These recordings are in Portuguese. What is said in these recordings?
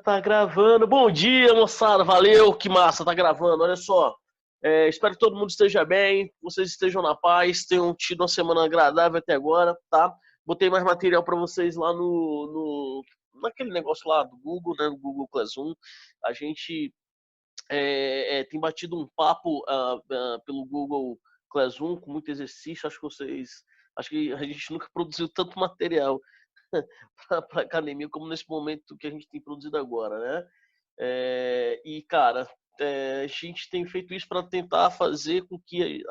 tá gravando. Bom dia, moçada. Valeu, que massa, tá gravando. Olha só. Espero que todo mundo esteja bem, vocês estejam na paz, tenham tido uma semana agradável até agora, tá? Botei mais material para vocês lá naquele negócio lá do Google, né? No Google Classroom. A gente tem batido um papo pelo Google Classroom com muito exercício. Acho que a gente nunca produziu tanto material para academia como nesse momento que a gente tem produzido agora, né? Cara, a gente tem feito isso para tentar fazer com que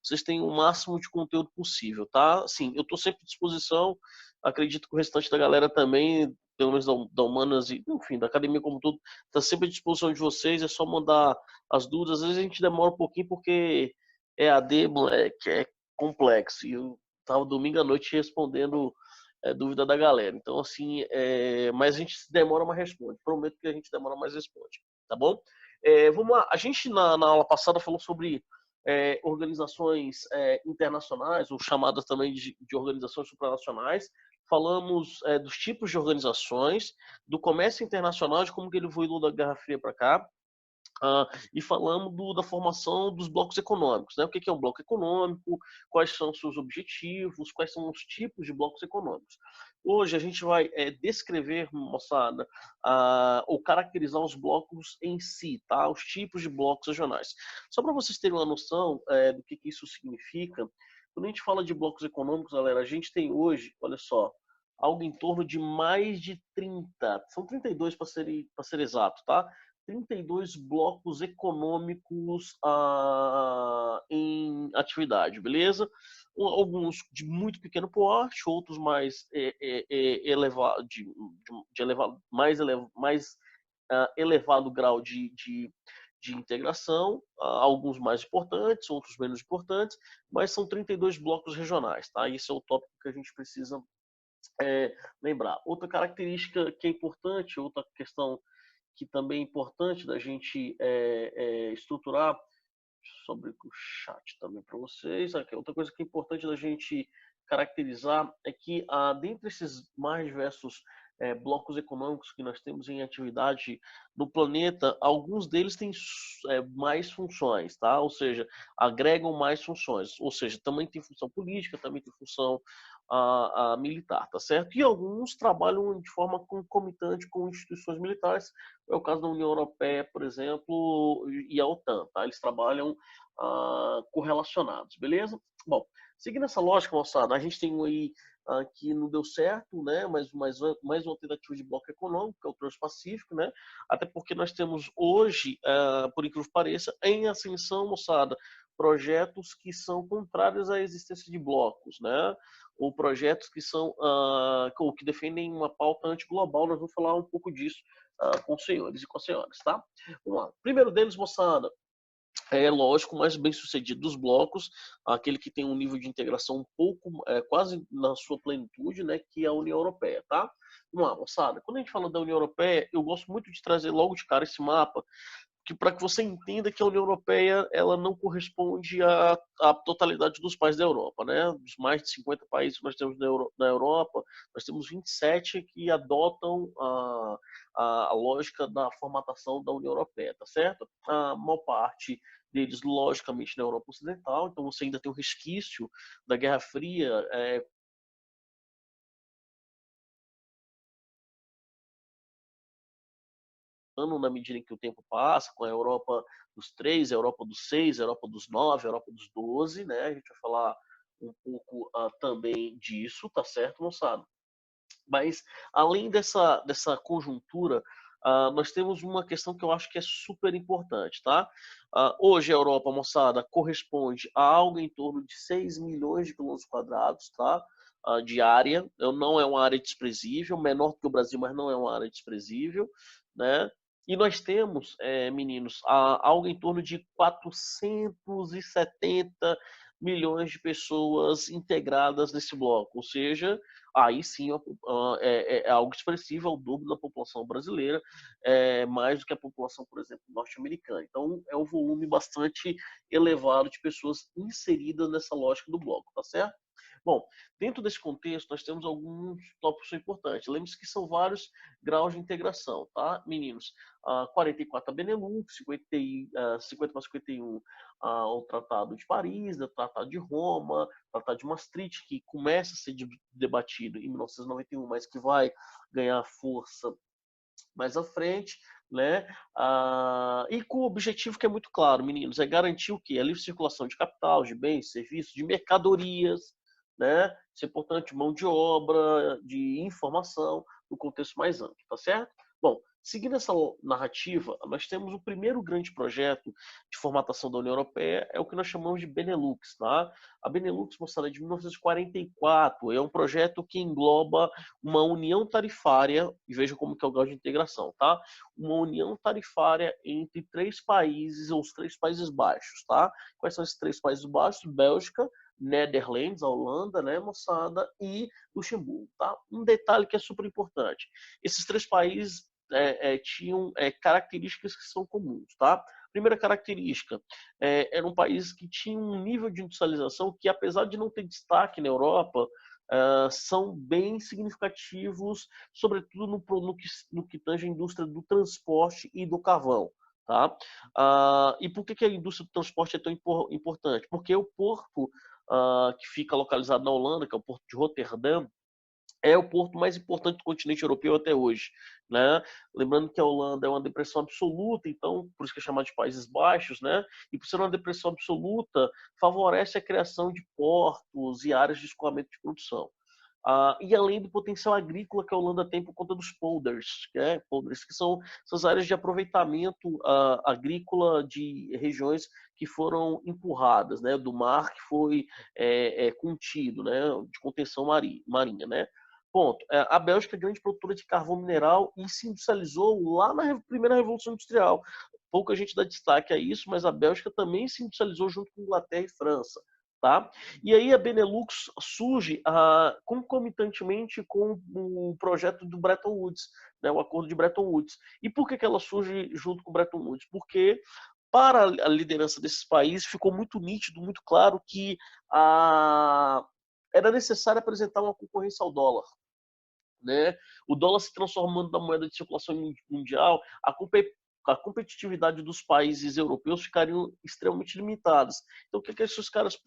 vocês tenham o máximo de conteúdo possível, tá? Assim, eu estou sempre à disposição, acredito que o restante da galera também, pelo menos da Humanas e, enfim, da academia como todo, está sempre à disposição de vocês, é só mandar as dúvidas. Às vezes a gente demora um pouquinho porque EAD, moleque, é complexo, e eu estava domingo à noite respondendo dúvida da galera. Então, assim, mas a gente demora, mas responde. Prometo que a gente demora, mas responde. Tá bom? Vamos lá. A gente, na aula passada, falou sobre organizações internacionais, ou chamadas também de organizações supranacionais. Falamos dos tipos de organizações, do comércio internacional, de como que ele evoluiu da Guerra Fria para cá. E falamos da formação dos blocos econômicos, né? O que é um bloco econômico, quais são os seus objetivos, quais são os tipos de blocos econômicos. Hoje a gente vai descrever, moçada, ou caracterizar os blocos em si, tá? Os tipos de blocos regionais. Só para vocês terem uma noção do que isso significa, quando a gente fala de blocos econômicos, galera, a gente tem hoje, olha só, algo em torno de mais de 30, são 32 para ser exato, tá? 32 blocos econômicos em atividade, beleza? Alguns de muito pequeno porte, outros mais elevado, mais elevado grau de integração, alguns mais importantes, outros menos importantes, mas são 32 blocos regionais, tá? Esse é o tópico que a gente precisa lembrar. Outra característica que é importante, outra questão que também é importante da gente estruturar, sobre o chat também para vocês. Aqui, outra coisa que é importante da gente caracterizar é que, dentre esses mais diversos blocos econômicos que nós temos em atividade no planeta, alguns deles têm mais funções, tá? Ou seja, agregam mais funções. Ou seja, também tem função política, também tem função militar, tá certo? E alguns trabalham de forma concomitante com instituições militares. É o caso da União Europeia, por exemplo, e a OTAN, tá? Eles trabalham correlacionados, beleza? Bom, seguindo essa lógica, moçada, a gente tem aí que não deu certo, né? Mais uma tentativa de bloco econômico, que é o Transpacífico, né? Até porque nós temos hoje, por incrível que pareça, em ascensão, moçada, projetos que são contrários à existência de blocos, né? Ou projetos que são ou que defendem uma pauta antiglobal. Nós vamos falar um pouco disso com os senhores e com as senhoras, tá? Vamos lá. Primeiro deles, moçada, lógico, mais bem sucedido dos blocos, aquele que tem um nível de integração um pouco, quase na sua plenitude, né, que é a União Europeia, tá? Vamos lá, moçada, quando a gente fala da União Europeia, eu gosto muito de trazer logo de cara esse mapa, para que você entenda que a União Europeia ela não corresponde à totalidade dos países da Europa, né? Dos mais de 50 países que nós temos na Europa, nós temos 27 que adotam a lógica da formatação da União Europeia, tá certo? A maior parte deles, logicamente, na Europa Ocidental, então você ainda tem um resquício da Guerra Fria, na medida em que o tempo passa, com a Europa dos 3, a Europa dos 6, a Europa dos 9, a Europa dos 12, né? A gente vai falar um pouco também disso, tá certo, moçada? Mas, além dessa conjuntura, nós temos uma questão que eu acho que é super importante, tá? Hoje a Europa, moçada, corresponde a algo em torno de 6 milhões de quilômetros quadrados, tá? De área. Não é uma área desprezível, menor que o Brasil, mas não é uma área desprezível, né? E nós temos, meninos, algo em torno de 470 milhões de pessoas integradas nesse bloco, ou seja, aí sim é algo expressivo, é o dobro da população brasileira, mais do que a população, por exemplo, norte-americana. Então, é um volume bastante elevado de pessoas inseridas nessa lógica do bloco, tá certo? Bom, dentro desse contexto, nós temos alguns tópicos importantes. Lembre-se que são vários graus de integração, tá, meninos? 44 a Benelux, 50 para 51 o Tratado de Paris, o Tratado de Roma, o Tratado de Maastricht, que começa a ser debatido em 1991, mas que vai ganhar força mais à frente, né? E com o objetivo que é muito claro, meninos, é garantir o quê? A livre circulação de capital, de bens, serviços, de mercadorias, né? Isso é importante, mão de obra, de informação, no contexto mais amplo, tá certo? Bom, seguindo essa narrativa, nós temos o primeiro grande projeto de formatação da União Europeia, é o que nós chamamos de Benelux, tá? A Benelux, mostrada é de 1944, é um projeto que engloba uma união tarifária, e veja como que é o grau de integração, tá? Uma união tarifária entre três países, ou os três países baixos, tá? Quais são esses três países baixos? Bélgica, Netherlands, a Holanda, né, moçada, e Luxemburgo, tá? Um detalhe que é super importante. Esses três países tinham características que são comuns, tá? Primeira característica, era um país que tinha um nível de industrialização que, apesar de não ter destaque na Europa, são bem significativos, sobretudo no que tange a indústria do transporte e do carvão. Tá? E por que a indústria do transporte é tão importante? Porque o porto que fica localizado na Holanda, que é o porto de Roterdã, é o porto mais importante do continente europeu até hoje, né? Lembrando que a Holanda é uma depressão absoluta, então por isso que é chamado de Países Baixos, né? E por ser uma depressão absoluta, favorece a criação de portos e áreas de escoamento de produção. E além do potencial agrícola que a Holanda tem por conta dos polders, né? Polders que são essas áreas de aproveitamento agrícola de regiões que foram empurradas, né? Do mar que foi contido, né? De contenção marinha, né? Ponto. A Bélgica é grande produtora de carvão mineral e se industrializou lá na primeira Revolução Industrial. Pouca gente dá destaque a isso, mas a Bélgica também se industrializou junto com Inglaterra e França. Tá? E aí a Benelux surge concomitantemente com o projeto do Bretton Woods, né, o acordo de Bretton Woods. E por que ela surge junto com o Bretton Woods? Porque para a liderança desses países ficou muito nítido, muito claro que era necessário apresentar uma concorrência ao dólar. Né? O dólar se transformando na moeda de circulação mundial, a competitividade dos países europeus ficariam extremamente limitadas. Então, o que esses caras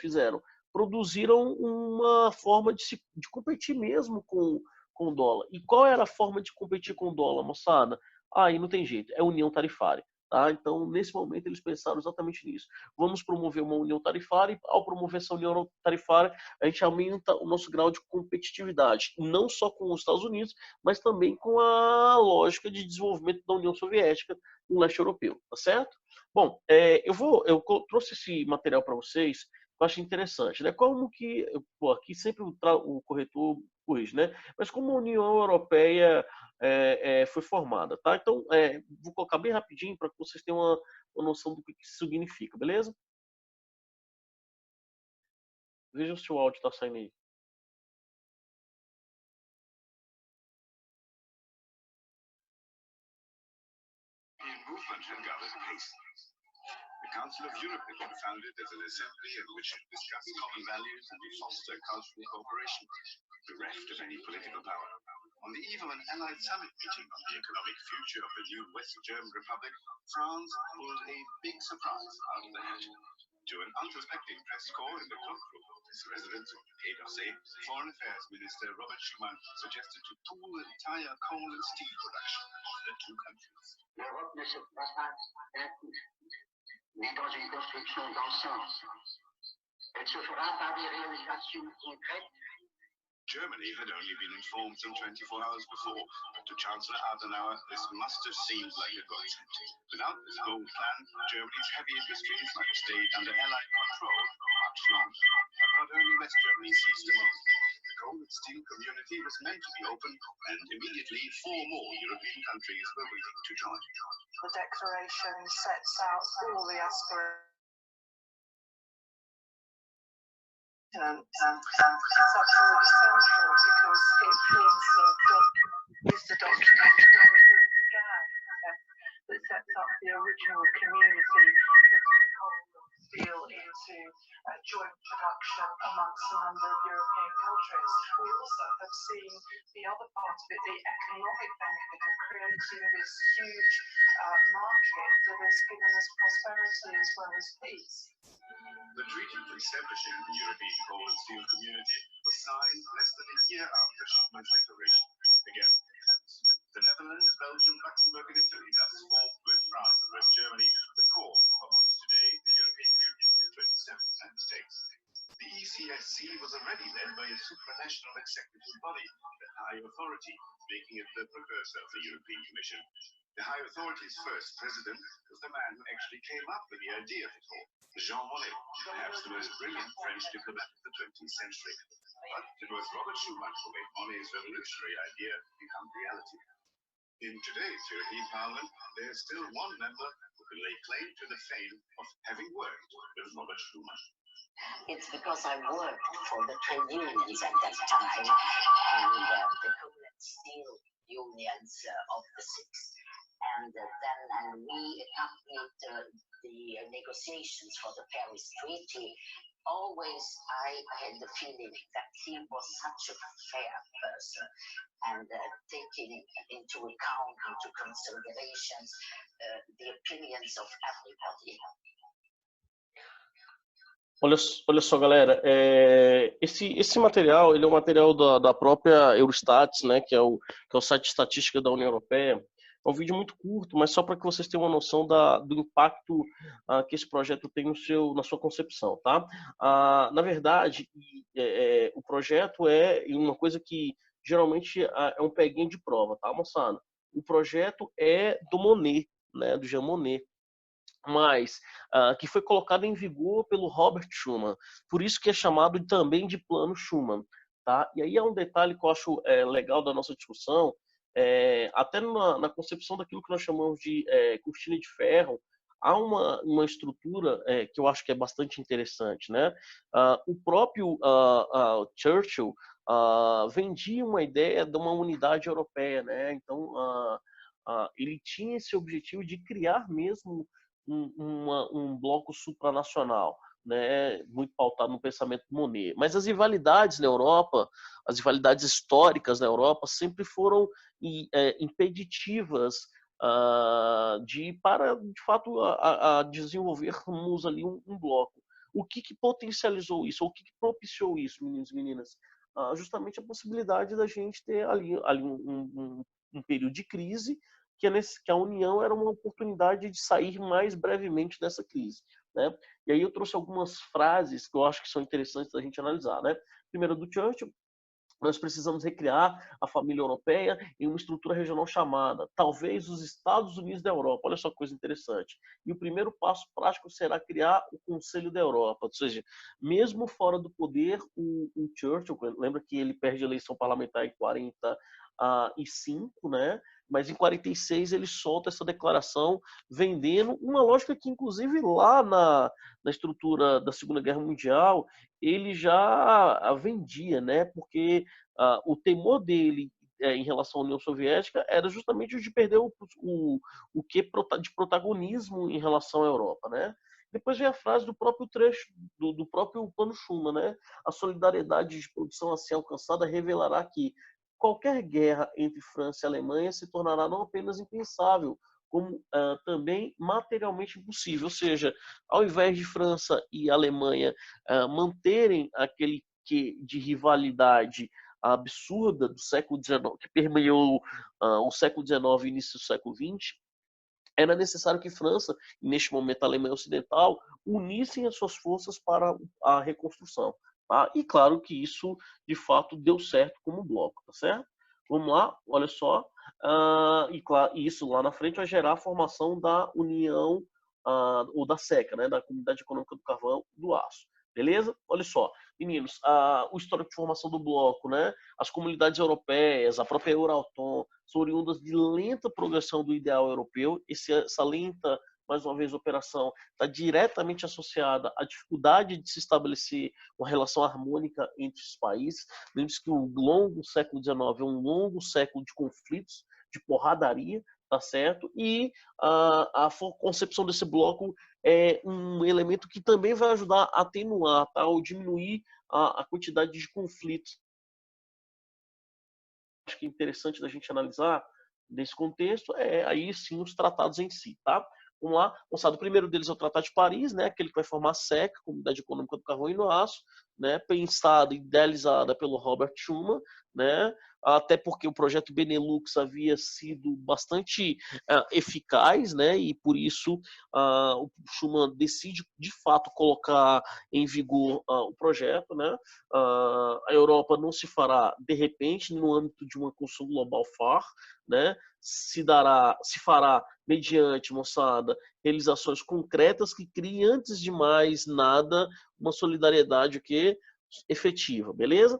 fizeram? Produziram uma forma de competir mesmo com o dólar. E qual era a forma de competir com o dólar, moçada? Aí não tem jeito, é união tarifária. Tá? Então, nesse momento, eles pensaram exatamente nisso. Vamos promover uma união tarifária e, ao promover essa união tarifária, a gente aumenta o nosso grau de competitividade, não só com os Estados Unidos, mas também com a lógica de desenvolvimento da União Soviética no leste europeu, tá certo? Bom, eu trouxe esse material para vocês, que eu acho interessante, né? Como que, aqui sempre o corretor corrige, né? Mas como a União Europeia foi formada, tá? Então, vou colocar bem rapidinho para que vocês tenham uma noção do que isso significa, beleza? Veja se o áudio está saindo aí. Movement had gathered pace. The Council of Europe had been founded as an assembly in which to discuss common values and foster cultural cooperation, bereft of any political power. On the eve of an Allied summit meeting on the economic future of the new West German Republic, France pulled a big surprise out of the hat. To an unsuspecting press corps in the cloakroom of his residence on the Quai d'Orsay, Foreign Affairs Minister Robert Schuman suggested to pool the entire coal and steel production of the two countries. L'Europe ne se passe pas d'un coup, mais dans une construction d'ensemble. Elle se fera par des réalisations concrètes. Germany had only been informed some 24 hours before. To Chancellor Adenauer, this must have seemed like a godsend. Without this bold plan, Germany's heavy industries might have stayed under Allied control much longer. But not only West Germany seized the moment. The coal and steel community was meant to be open, and immediately 4 more European countries were willing to join. The declaration sets out all the aspirations. It's absolutely central because it forms is the document where it all began, that sets up the original community between coal, deal into joint production amongst a number of European countries. We also have seen the other part of it, the economic benefit of creating this huge market that has given us prosperity as well as peace. The treaty for establishing the European Coal and Steel Community was signed less than a year after Schuman's declaration. Again, the Netherlands, Belgium, Luxembourg and Italy thus formed with France and West Germany the core of what is today the European Union, 27 member states. The ECSC was already led by a supranational executive body, the High Authority, making it the precursor of the European Commission. The High Authority's first president was the man who actually came up with the idea of it all, Jean Monnet, perhaps the most brilliant French diplomat of the 20th century. But it was Robert Schuman who made Monnet's revolutionary idea become reality. In today's European Parliament, there is still one member who can lay claim to the fame of having worked with Robert Schuman. It's because I worked for the trade unions at that time and the coal and steel unions of the six. And then we accompanied the negotiations for the Paris Treaty. Always I had the feeling that he was such a fair person and taking into account, into considerations, the opinions of everybody. Olha só, galera, esse material, ele é um material da própria Eurostat, né, que é o site de estatística da União Europeia. É um vídeo muito curto, mas só para que vocês tenham uma noção do impacto que esse projeto tem na sua concepção, tá? Na verdade, o projeto é uma coisa que geralmente é um peguinho de prova, tá, moçada? O projeto é do Monnet, né, do Jean Monnet, mas que foi colocado em vigor pelo Robert Schuman, por isso que é chamado também de Plano Schuman, tá? E aí é um detalhe que eu acho legal da nossa discussão, até na concepção daquilo que nós chamamos de cortina de ferro, há uma estrutura que eu acho que é bastante interessante, né? O próprio Churchill vendia uma ideia de uma unidade europeia, né? Então ele tinha esse objetivo de criar mesmo um bloco supranacional, né, muito pautado no pensamento do Monnet. Mas as rivalidades na Europa, as rivalidades históricas na Europa sempre foram impeditivas para, de fato, a desenvolvermos ali um bloco. O que potencializou isso? Ou o que propiciou isso, meninos e meninas? Justamente a possibilidade da gente ter ali um período de crise, que a União era uma oportunidade de sair mais brevemente dessa crise, né? E aí eu trouxe algumas frases que eu acho que são interessantes da gente analisar, né? Primeiro, do Churchill: nós precisamos recriar a família europeia em uma estrutura regional chamada, talvez, os Estados Unidos da Europa. Olha só que coisa interessante. E o primeiro passo prático será criar o Conselho da Europa. Ou seja, mesmo fora do poder, o Churchill, lembra que ele perde a eleição parlamentar em 45, né? Mas em 46 ele solta essa declaração vendendo uma lógica que, inclusive, lá na estrutura da Segunda Guerra Mundial, ele já vendia, né? Porque o temor dele em relação à União Soviética era justamente o de perder o que de protagonismo em relação à Europa, né? Depois vem a frase do próprio trecho, do próprio Plano Schuman, né? A solidariedade de produção a ser alcançada revelará que qualquer guerra entre França e Alemanha se tornará não apenas impensável, como também materialmente impossível. Ou seja, ao invés de França e Alemanha manterem aquele que de rivalidade absurda do século XIX, que permeou o século XIX e início do século XX, era necessário que França, e neste momento a Alemanha Ocidental, unissem as suas forças para a reconstrução. Tá? E claro que isso, de fato, deu certo como bloco, tá certo? Vamos lá, olha só. E claro, isso lá na frente vai gerar a formação da União, ou da SECA, né? Da Comunidade Econômica do Carvão do Aço. Beleza? Olha só, meninos, o histórico de formação do bloco, né? As comunidades europeias, a própria Euratom, são oriundas de lenta progressão do ideal europeu. Essa lenta, mais uma vez, operação está diretamente associada à dificuldade de se estabelecer uma relação harmônica entre os países. Lembre-se que o longo século XIX é um longo século de conflitos, de porradaria, tá certo? E a concepção desse bloco é um elemento que também vai ajudar a atenuar, tá? Ou diminuir a quantidade de conflitos. Acho que é interessante da gente analisar nesse contexto aí sim os tratados em si, tá? Vamos lá, moçada, o primeiro deles é o Tratado de Paris, né, aquele que vai formar a CEC, Comunidade Econômica do Carvão e do Aço, né, pensada e idealizada pelo Robert Schuman, né, até porque o projeto Benelux havia sido bastante eficaz, né, e por isso o Schuman decide de fato colocar em vigor o projeto, né. A Europa não se fará de repente no âmbito de uma construção global FAR, né, se fará mediante, moçada, realizações concretas que criem, antes de mais nada, uma solidariedade efetiva, beleza?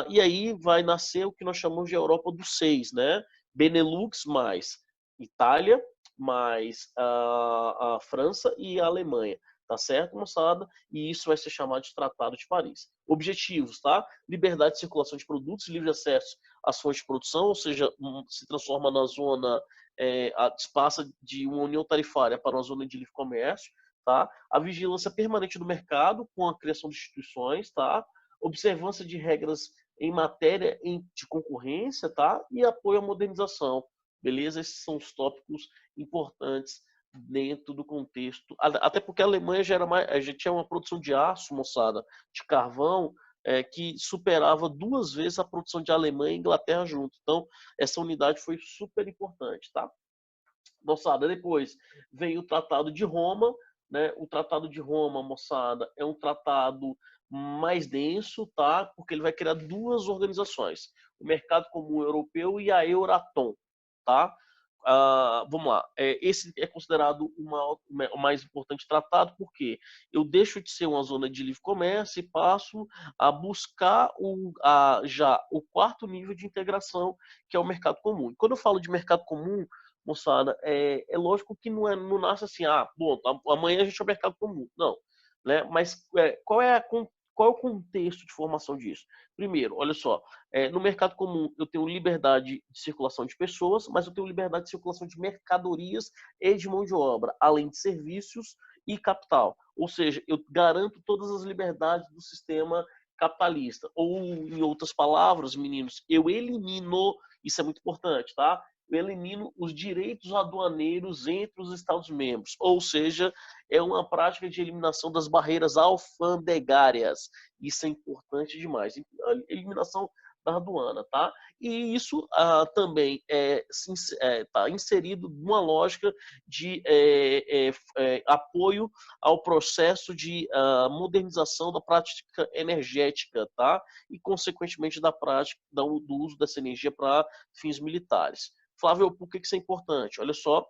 E aí vai nascer o que nós chamamos de Europa dos Seis, né? Benelux mais Itália, mais a França e a Alemanha. Tá certo, moçada? E isso vai ser chamado de Tratado de Paris. Objetivos, tá? Liberdade de circulação de produtos, livre acesso às fontes de produção, ou seja, se transforma na zona, passa de uma união tarifária para uma zona de livre comércio, tá? A vigilância permanente do mercado com a criação de instituições, tá? Observância de regras em matéria de concorrência, tá? E apoio à modernização, beleza? Esses são os tópicos importantes dentro do contexto, até porque a Alemanha já tinha uma produção de aço, moçada, de carvão, que superava 2 vezes a produção de Alemanha e Inglaterra junto. Então, essa unidade foi super importante, tá? Moçada, depois veio o Tratado de Roma, né? O Tratado de Roma, moçada, é um tratado mais denso, tá? Porque ele vai criar 2 organizações, o Mercado Comum Europeu e a Euratom, tá? Vamos lá, esse é considerado o mais importante tratado, porque eu deixo de ser uma zona de livre comércio e passo a buscar já o 4º nível de integração, que é o mercado comum. E quando eu falo de mercado comum, moçada, é lógico que não nasce assim, bom, amanhã a gente é o mercado comum. Não, né? Mas qual é o contexto de formação disso? Primeiro, olha só, no mercado comum eu tenho liberdade de circulação de pessoas, mas eu tenho liberdade de circulação de mercadorias e de mão de obra, além de serviços e capital. Ou seja, eu garanto todas as liberdades do sistema capitalista. Ou, em outras palavras, meninos, eu elimino, isso é muito importante, tá? Eu elimino os direitos aduaneiros entre os Estados-membros, ou seja, é uma prática de eliminação das barreiras alfandegárias. Isso é importante demais. Eliminação da aduana, tá? E isso também está inserido numa lógica de apoio ao processo de modernização da prática energética, tá? E, consequentemente, da prática do uso dessa energia para fins militares. Flávio, por que isso é importante? Olha só,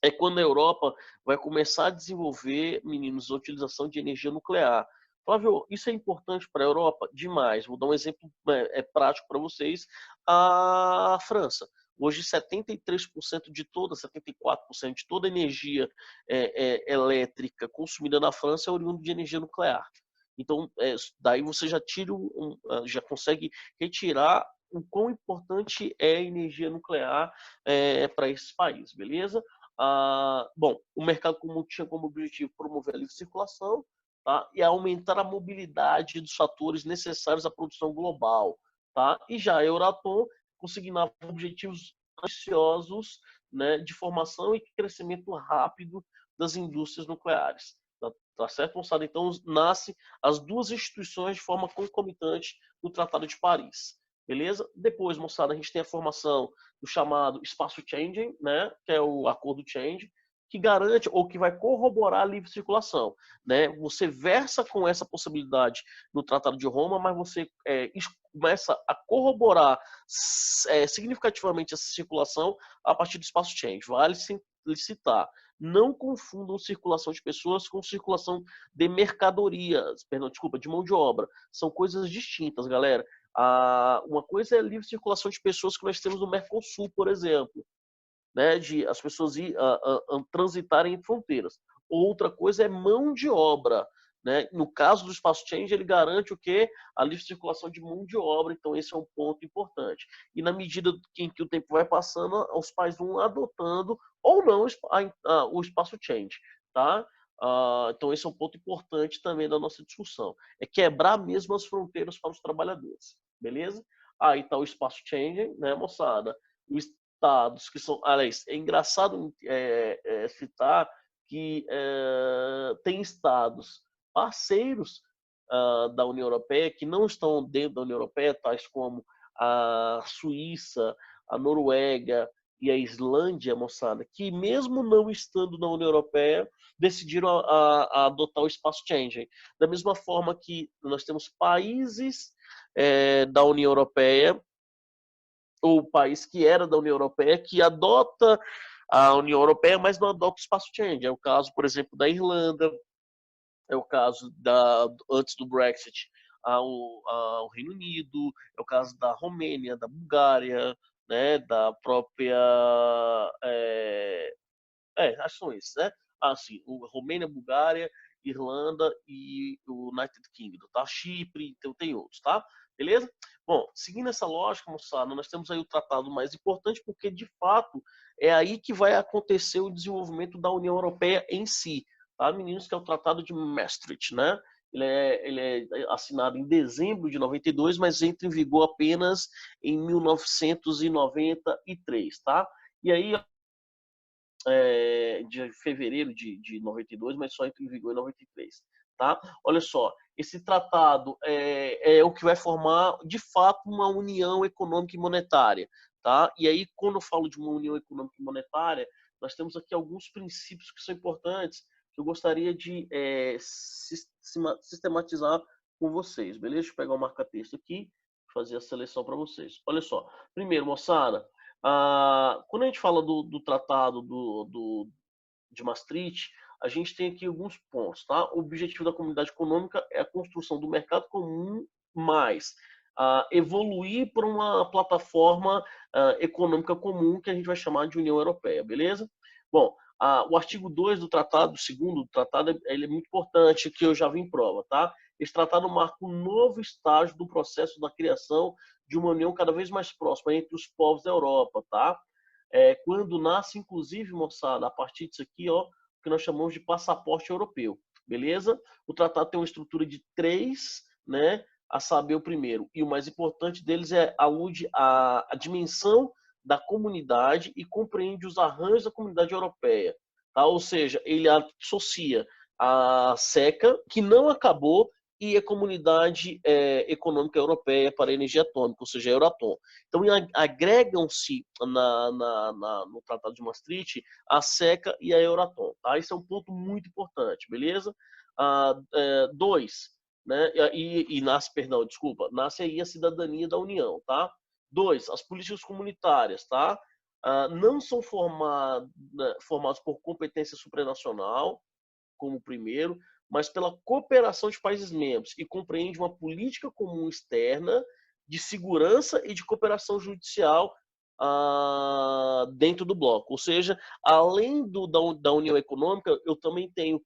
é quando a Europa vai começar a desenvolver, meninos, a utilização de energia nuclear. Flávio, isso é importante para a Europa? Demais. Vou dar um exemplo prático para vocês. A França. Hoje, 73% de toda, 74% de toda a energia elétrica consumida na França é oriunda de energia nuclear. Então, daí você já já consegue retirar o quão importante é a energia nuclear para esses países, beleza? Bom, o mercado comum tinha como objetivo promover a livre circulação, tá? E aumentar a mobilidade dos fatores necessários à produção global, tá? E já a Euratom consignava objetivos ambiciosos, né, de formação e crescimento rápido das indústrias nucleares. Tá certo, moçada? Então, nasce as 2 instituições de forma concomitante no Tratado de Paris. Beleza? Depois, moçada, a gente tem a formação do chamado Espaço Schengen, né, que é o Acordo Schengen, que garante ou que vai corroborar a livre circulação, né? Você versa com essa possibilidade no Tratado de Roma, mas você começa a corroborar significativamente essa circulação a partir do Espaço Schengen. Vale citar, não confundam circulação de pessoas com circulação de mercadorias, de mão de obra. São coisas distintas, galera. Uma coisa é a livre circulação de pessoas que nós temos no Mercosul, por exemplo, né, de as pessoas transitarem em fronteiras. Outra coisa é mão de obra, né? No caso do Espaço Change, ele garante o quê? A livre circulação de mão de obra, então esse é um ponto importante. E na medida em que o tempo vai passando, os países vão adotando ou não o Espaço Change, tá? Então esse é um ponto importante também da nossa discussão. É quebrar mesmo as fronteiras para os trabalhadores, beleza? Aí está o espaço changing, né, moçada? Os estados que são... Aliás, é engraçado citar que tem estados parceiros da União Europeia que não estão dentro da União Europeia, tais como a Suíça, a Noruega e a Islândia, moçada, que mesmo não estando na União Europeia, decidiram a adotar o espaço changing. Da mesma forma que nós temos países da União Europeia, ou país que era da União Europeia, que adota a União Europeia, mas não adota o espaço changing. É o caso, por exemplo, da Irlanda, é o caso antes do Brexit, ao Reino Unido, é o caso da Romênia, da Bulgária, né, da própria... acho que são esses, né? Sim, Romênia, Bulgária, Irlanda e o United Kingdom, tá? Chipre, então tem outros, tá? Beleza? Bom, seguindo essa lógica, moçada, nós temos aí o tratado mais importante, porque de fato é aí que vai acontecer o desenvolvimento da União Europeia em si, tá, meninos? Que é o Tratado de Maastricht, né? Ele é assinado em dezembro de 92, mas entra em vigor apenas em 1993, tá? E aí, de fevereiro de 92, mas só entra em vigor em 93. Tá? Olha só, esse tratado é o que vai formar, de fato, uma união econômica e monetária. Tá? E aí, quando eu falo de uma união econômica e monetária, nós temos aqui alguns princípios que são importantes, que eu gostaria de sistematizar com vocês. Beleza? Deixa eu pegar o marca-texto aqui, fazer a seleção para vocês. Olha só, primeiro, moçada, quando a gente fala do tratado de Maastricht, a gente tem aqui alguns pontos, tá? O objetivo da comunidade econômica é a construção do mercado comum, mais evoluir para uma plataforma econômica comum que a gente vai chamar de União Europeia, beleza? Bom, o artigo 2 do tratado, o segundo do tratado, ele é muito importante, que eu já vi em prova, tá? Esse tratado marca um novo estágio do processo da criação de uma união cada vez mais próxima entre os povos da Europa, tá? Quando nasce, inclusive, moçada, a partir disso aqui, ó, que nós chamamos de passaporte europeu, beleza? O tratado tem uma estrutura de 3, né? A saber, o primeiro e o mais importante deles alude à dimensão da comunidade e compreende os arranjos da comunidade europeia, tá? Ou seja, ele associa a SECA, que não acabou, e a Comunidade Econômica Europeia para a Energia Atômica, ou seja, a Euratom. Então, agregam-se no Tratado de Maastricht a SECA e a Euratom. Tá? Esse é um ponto muito importante, beleza? 2, né? Nasce aí a cidadania da União, tá? 2, as políticas comunitárias, tá? Não são formados por competência supranacional, como o primeiro, mas pela cooperação de países membros e compreende uma política comum externa de segurança e de cooperação judicial dentro do bloco. Ou seja, além da União Econômica, eu também tenho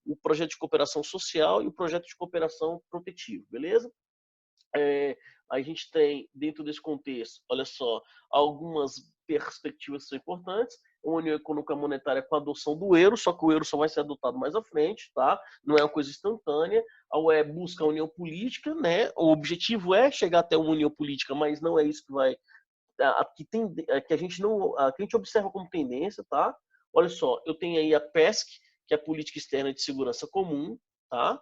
o projeto de cooperação social e o projeto de cooperação protetivo, beleza? A gente tem, dentro desse contexto, olha só, algumas perspectivas que são importantes. Uma união econômica monetária com a adoção do euro, só que o euro só vai ser adotado mais à frente, tá? Não é uma coisa instantânea. A UE busca a união política, né? O objetivo é chegar até uma união política, mas não é isso que vai... que a gente observa como tendência, tá? Olha só, eu tenho aí a PESC, que é a Política Externa de Segurança Comum, tá?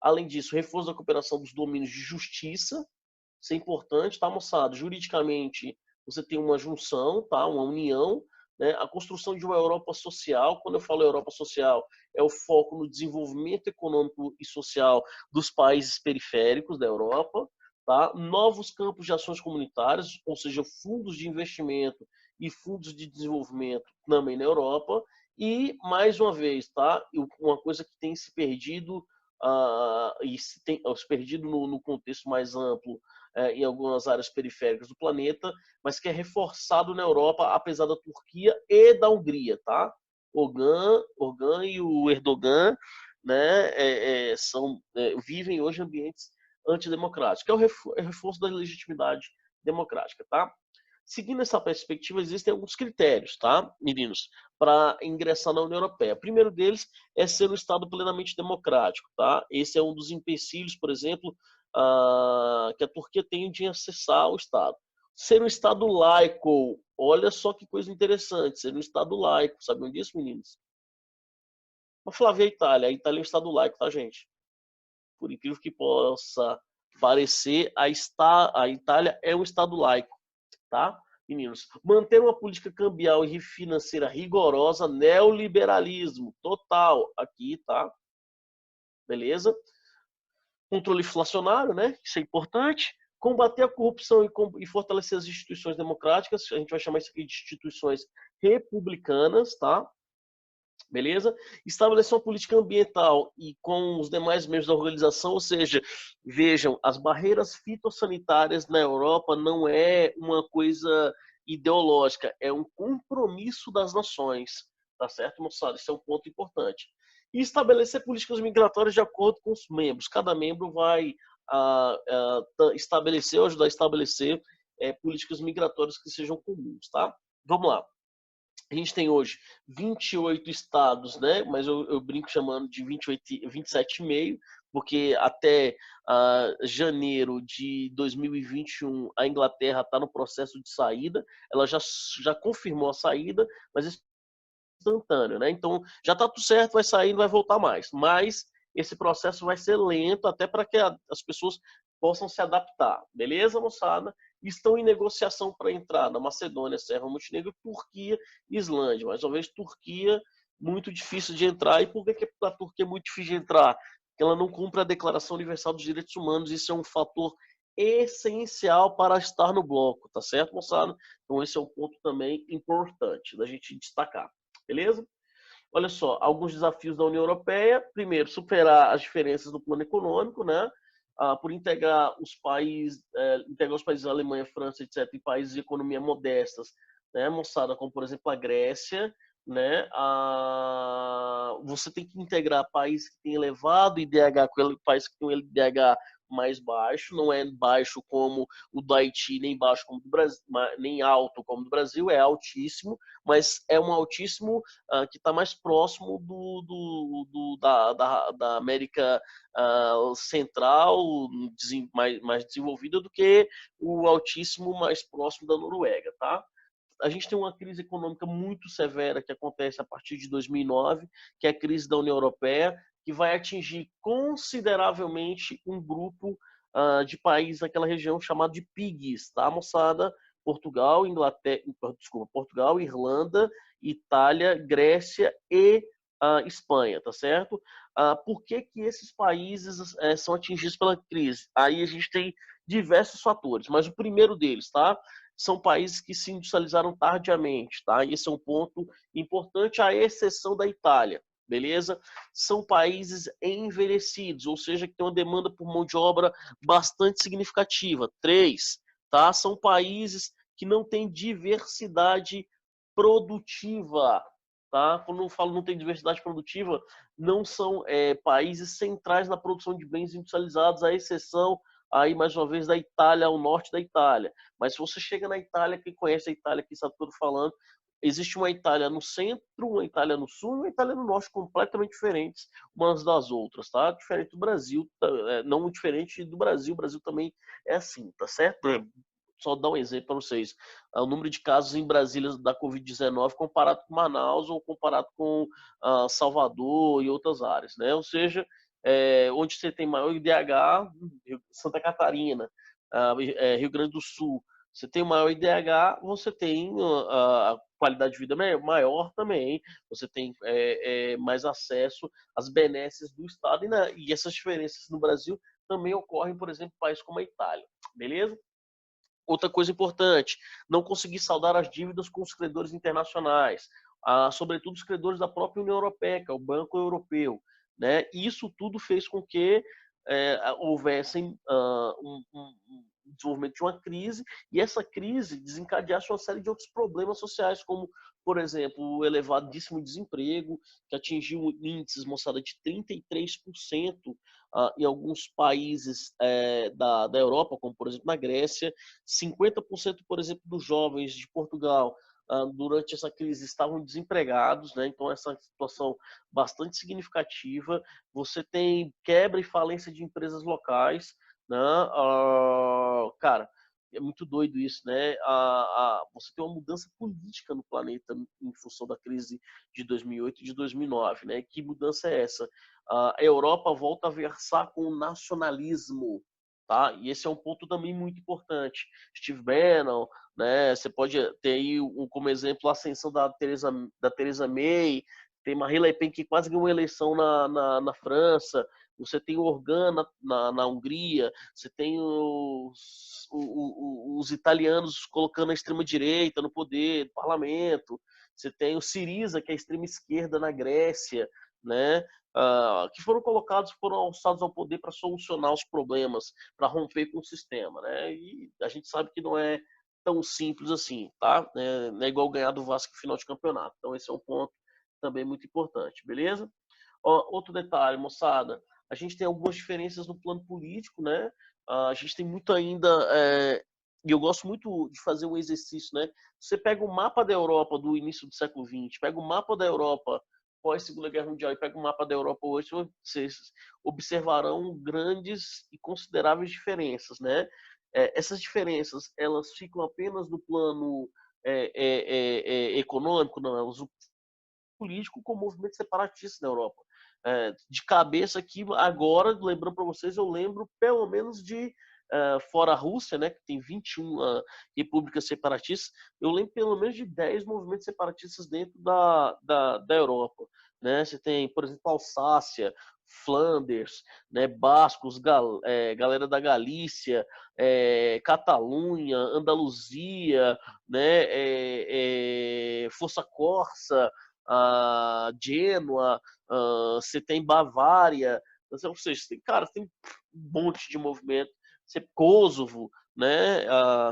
Além disso, reforço da cooperação dos domínios de justiça, isso é importante, tá, moçada? Juridicamente, você tem uma junção, tá? Uma união, né? A construção de uma Europa social. Quando eu falo Europa social, é o foco no desenvolvimento econômico e social dos países periféricos da Europa, tá? Novos campos de ações comunitárias, ou seja, fundos de investimento e fundos de desenvolvimento também na Europa. E, mais uma vez, tá? Uma coisa que tem se perdido, se perdido no contexto mais amplo, em algumas áreas periféricas do planeta, mas que é reforçado na Europa, apesar da Turquia e da Hungria, tá? Organ e o Erdogan, né, vivem hoje em ambientes antidemocráticos, que é o reforço da legitimidade democrática, tá? Seguindo essa perspectiva, existem alguns critérios, tá, meninos, para ingressar na União Europeia. O primeiro deles é ser um Estado plenamente democrático, tá? Esse é um dos empecilhos, por exemplo, que a Turquia tem de acessar o Estado. Ser um Estado laico, olha só que coisa interessante, ser um Estado laico, sabiam disso, meninos? Vou falar ver a Itália é um Estado laico, tá, gente? Por incrível que possa parecer, a Itália é um Estado laico, tá, meninos? Manter uma política cambial e financeira rigorosa, neoliberalismo total aqui, tá? Beleza? Controle inflacionário, né? Isso é importante. Combater a corrupção e fortalecer as instituições democráticas, a gente vai chamar isso aqui de instituições republicanas, tá? Beleza? Estabelecer uma política ambiental e com os demais membros da organização, ou seja, vejam, as barreiras fitossanitárias na Europa não é uma coisa ideológica, é um compromisso das nações, tá certo, moçada? Isso é um ponto importante. E estabelecer políticas migratórias de acordo com os membros. Cada membro vai estabelecer ou ajudar a estabelecer políticas migratórias que sejam comuns, tá? Vamos lá. A gente tem hoje 28 estados, né? Mas eu brinco chamando de 28, 27,5, porque até janeiro de 2021 a Inglaterra está no processo de saída, ela já confirmou a saída, mas é instantâneo, né? Então já está tudo certo, vai sair, não vai voltar mais. Mas esse processo vai ser lento até para que as pessoas possam se adaptar, beleza, moçada? Estão em negociação para entrar na Macedônia, Sérvia, Montenegro, Turquia e Islândia. Mais uma vez, Turquia, muito difícil de entrar. E por que a Turquia é muito difícil de entrar? Porque ela não cumpre a Declaração Universal dos Direitos Humanos. Isso é um fator essencial para estar no bloco, tá certo, moçada? Então esse é um ponto também importante da gente destacar, beleza? Olha só, alguns desafios da União Europeia. Primeiro, superar as diferenças do plano econômico, né? Por integrar os países da Alemanha, França, etc., em países de economia modestas, né, moçada, como por exemplo a Grécia, né? Você tem que integrar países que têm elevado IDH com países que têm um IDH mais baixo, não é baixo como o do Haiti, nem baixo como do Brasil, nem alto como do Brasil, é altíssimo, mas é um altíssimo que está mais próximo da América central, mais desenvolvida, do que o altíssimo mais próximo da Noruega, tá? A gente tem uma crise econômica muito severa que acontece a partir de 2009, que é a crise da União Europeia, que vai atingir consideravelmente um grupo de países naquela região chamado de PIGs, tá, moçada? Portugal, Portugal, Irlanda, Itália, Grécia e Espanha, tá certo? Por que esses países são atingidos pela crise? Aí a gente tem diversos fatores, mas o primeiro deles, tá? São países que se industrializaram tardiamente, tá? Esse é um ponto importante, à exceção da Itália, beleza? São países envelhecidos, ou seja, que tem uma demanda por mão de obra bastante significativa. 3, tá? São países que não têm diversidade produtiva, tá? Quando eu falo não tem diversidade produtiva, não são países centrais na produção de bens industrializados, à exceção aí mais uma vez da Itália, ao norte da Itália. Mas se você chega na Itália, quem conhece a Itália aqui sabe o que eu estou falando, existe uma Itália no centro, uma Itália no sul e uma Itália no norte, completamente diferentes umas das outras, tá? Diferente do Brasil, não muito diferente do Brasil. O Brasil também é assim, tá certo? Só dar um exemplo para vocês. O número de casos em Brasília da Covid-19 comparado com Manaus ou comparado com Salvador e outras áreas, né? Ou seja, onde você tem maior IDH, Santa Catarina, Rio Grande do Sul, você tem maior IDH, você tem a qualidade de vida maior também, você tem mais acesso às benesses do Estado, e essas diferenças no Brasil também ocorrem, por exemplo, em países como a Itália, beleza? Outra coisa importante, não conseguir saldar as dívidas com os credores internacionais, sobretudo os credores da própria União Europeia, que é o Banco Europeu, né? Isso tudo fez com que houvessem desenvolvimento de uma crise, e essa crise desencadeasse uma série de outros problemas sociais, como, por exemplo, o elevadíssimo desemprego, que atingiu índices, moçada, de 33% em alguns países da Europa, como, por exemplo, na Grécia, 50%, por exemplo, dos jovens de Portugal, durante essa crise, estavam desempregados, né? Então, essa situação bastante significativa. Você tem quebra e falência de empresas locais, né? Cara, é muito doido isso, né? Você tem uma mudança política no planeta em função da crise de 2008 e de 2009, né? Que mudança é essa? A Europa volta a versar com o nacionalismo, tá? E esse é um ponto também muito importante. Steve Bannon, né? Você pode ter aí como exemplo a ascensão da Theresa May, tem Marine Le Pen que quase ganhou uma eleição na França, você tem o Orban na Hungria, você tem os italianos colocando a extrema-direita no poder, no parlamento, você tem o Syriza, que é a extrema-esquerda na Grécia, né? Que foram alçados ao poder para solucionar os problemas, para romper com o sistema, né? E a gente sabe que não é tão simples assim, tá? Não é igual ganhar do Vasco no final de campeonato. Então esse é um ponto também muito importante, beleza? Outro detalhe, moçada, a gente tem algumas diferenças no plano político, né? A gente tem muito ainda, e eu gosto muito de fazer um exercício, né? Você pega o mapa da Europa do início do século XX, pega o mapa da Europa pós Segunda Guerra Mundial e pega o mapa da Europa hoje, vocês observarão grandes e consideráveis diferenças, né? Essas diferenças, elas ficam apenas no plano econômico, não, elas político com movimentos separatistas na Europa. De cabeça aqui, agora, lembrando para vocês, eu lembro pelo menos de, fora a Rússia, né, que tem 21 repúblicas separatistas, eu lembro pelo menos de 10 movimentos separatistas dentro da Europa. Né? Você tem, por exemplo, Alsácia, Flanders, né, Bascos, galera da Galícia, Catalunha, Andaluzia, né, Força Corsa, Gênua, você tem Bavária, ou seja, cara, tem um monte de movimento, Kosovo, né,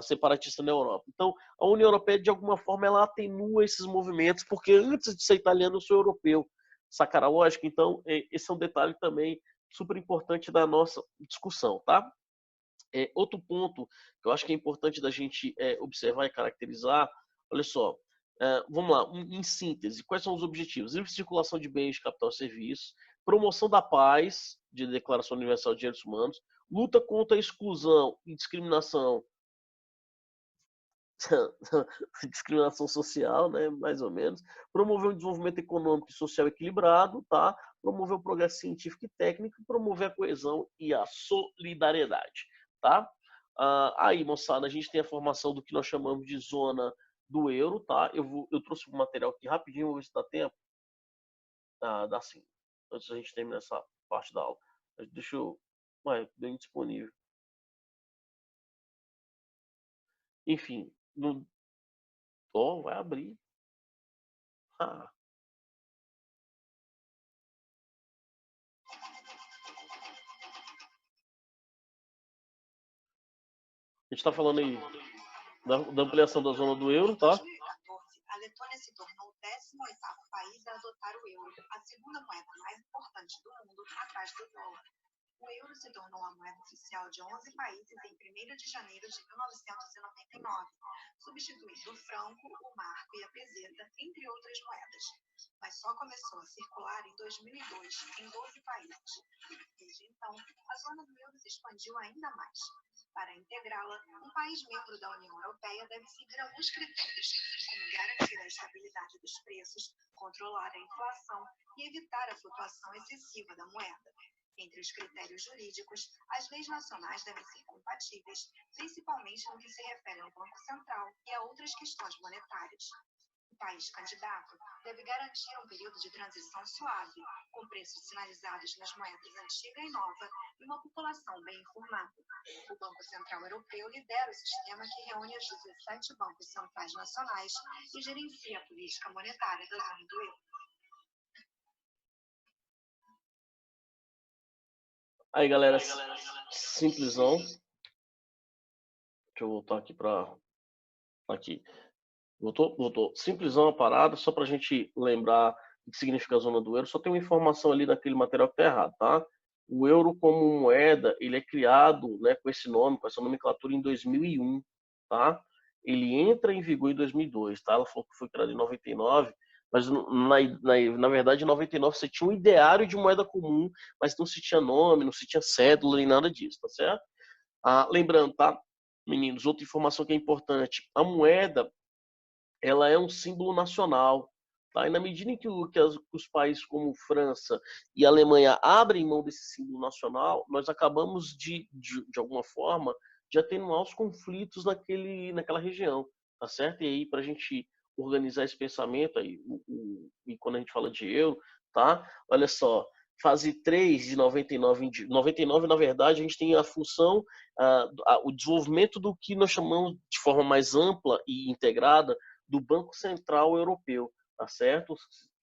separatista na Europa. Então, a União Europeia, de alguma forma, ela atenua esses movimentos, porque antes de ser italiano, eu sou europeu. Sacar a lógica? Então, esse é um detalhe também super importante da nossa discussão, tá? Outro ponto que eu acho que é importante da gente observar e caracterizar, olha só, vamos lá, em síntese, quais são os objetivos? Livre circulação de bens, capital e serviços, promoção da paz, de Declaração Universal de Direitos Humanos, luta contra a exclusão e discriminação, discriminação social, né, mais ou menos, promover um desenvolvimento econômico e social equilibrado, tá? Promover o progresso científico e técnico, promover a coesão e a solidariedade, tá? Aí, moçada, a gente tem a formação do que nós chamamos de zona do euro, tá? Eu trouxe um material aqui rapidinho, vou ver se dá tempo. Dá sim. Antes da gente terminar essa parte da aula. Deixa eu... bem disponível. Enfim, vai abrir. A gente está falando aí da ampliação da zona do euro, tá? Em 2014, a Letônia se tornou o 18º país a adotar o euro, a segunda moeda mais importante do mundo, atrás do dólar. O euro se tornou a moeda oficial de 11 países em 1º de janeiro de 1999, substituindo o franco, o marco e a peseta, entre outras moedas. Mas só começou a circular em 2002, em 12 países. Desde então, a zona do euro se expandiu ainda mais. Para integrá-la, um país membro da União Europeia deve seguir alguns critérios, como garantir a estabilidade dos preços, controlar a inflação e evitar a flutuação excessiva da moeda. Entre os critérios jurídicos, as leis nacionais devem ser compatíveis, principalmente no que se refere ao Banco Central e a outras questões monetárias. O país candidato deve garantir um período de transição suave, com preços sinalizados nas moedas antiga e nova e uma população bem informada. O Banco Central Europeu lidera o sistema que reúne os 17 bancos centrais nacionais e gerencia a política monetária da zona do euro. Aí, galera, simplesão. eu voltar aqui para... Aqui. Voltou. Simplesão a parada, só para a gente lembrar o que significa a zona do euro. Só tem uma informação ali daquele material que está errado, tá? O euro como moeda, ele é criado, né, com esse nome, com essa nomenclatura em 2001, tá? Ele entra em vigor em 2002, tá? Ela falou que foi criado em 99, mas na verdade em 99 você tinha um ideário de moeda comum, mas não se tinha nome, não se tinha cédula, nem nada disso, tá certo? Lembrando, tá, meninos, outra informação que é importante, a moeda, ela é um símbolo nacional, tá? E na medida em que os países como França e Alemanha abrem mão desse símbolo nacional, nós acabamos de alguma forma de atenuar os conflitos naquela região, tá certo? E aí, para a gente organizar esse pensamento aí, e quando a gente fala de euro, tá? Olha só, fase 3 de 99, 99 na verdade, a gente tem a função, o desenvolvimento do que nós chamamos de forma mais ampla e integrada do Banco Central Europeu, tá certo?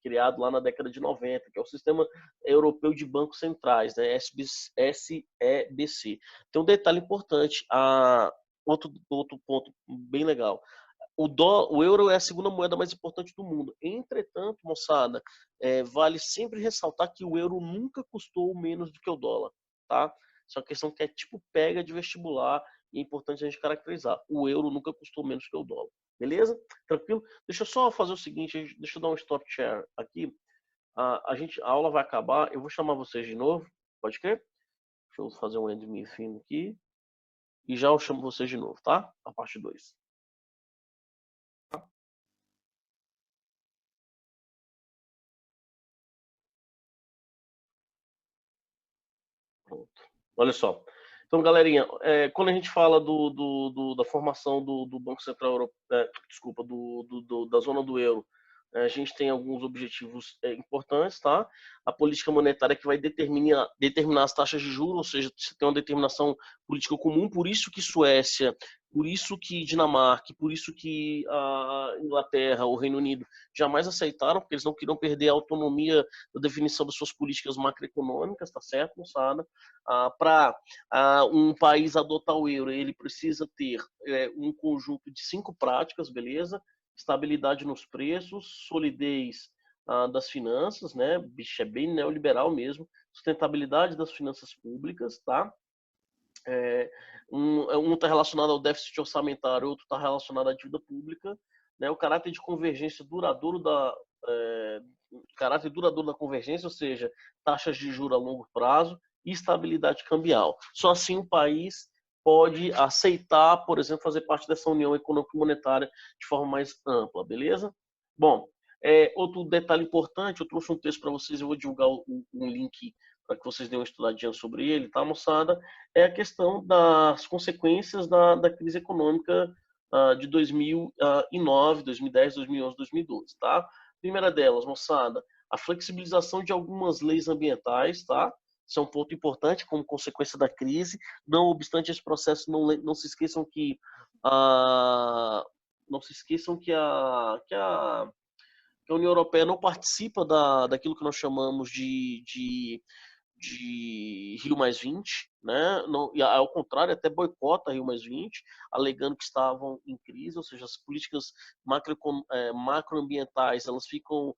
Criado lá na década de 90, que é o Sistema Europeu de Bancos Centrais, né? SEBC. Tem um detalhe importante, outro ponto bem legal. O euro é a segunda moeda mais importante do mundo. Entretanto, moçada, vale sempre ressaltar que o euro nunca custou menos do que o dólar, tá? Isso é uma questão que é tipo pega de vestibular e é importante a gente caracterizar. O euro nunca custou menos que o dólar. Beleza? Tranquilo? Deixa eu só fazer o seguinte, deixa eu dar um stop share aqui. A aula vai acabar, eu vou chamar vocês de novo, pode crer? Deixa eu fazer um end me fim aqui. E já eu chamo vocês de novo, tá? A parte 2. Pronto. Olha só. Então, galerinha, quando a gente fala da formação do Banco Central Europeu, desculpa, da zona do euro, a gente tem alguns objetivos importantes, tá? A política monetária que vai determinar as taxas de juros, ou seja, você tem uma determinação política comum, por isso que Suécia, por isso que Dinamarca, por isso que a Inglaterra, o Reino Unido jamais aceitaram, porque eles não queriam perder a autonomia da definição das suas políticas macroeconômicas, tá certo, moçada? Para um país adotar o euro, ele precisa ter um conjunto de 5 práticas, beleza? Estabilidade nos preços, solidez das finanças, né? Bicho, é bem neoliberal mesmo, sustentabilidade das finanças públicas, tá? Um está relacionado ao déficit orçamentário, outro está relacionado à dívida pública, né? O caráter de convergência duradouro caráter duradouro da convergência, ou seja, taxas de juros a longo prazo e estabilidade cambial. Só assim o país pode aceitar, por exemplo, fazer parte dessa união econômica e monetária de forma mais ampla, beleza? Bom, outro detalhe importante, eu trouxe um texto para vocês, eu vou divulgar um link para que vocês dêem uma estudadinha sobre ele, tá, moçada? É a questão das consequências da crise econômica de 2009, 2010, 2011, 2012, tá? Primeira delas, moçada, a flexibilização de algumas leis ambientais, tá? Isso é um ponto importante como consequência da crise. Não obstante esse processo, não se esqueçam que a União Europeia não participa daquilo que nós chamamos de Rio+20, né? Não, e ao contrário, até boicota Rio+20, alegando que estavam em crise, ou seja, as políticas macroambientais elas ficam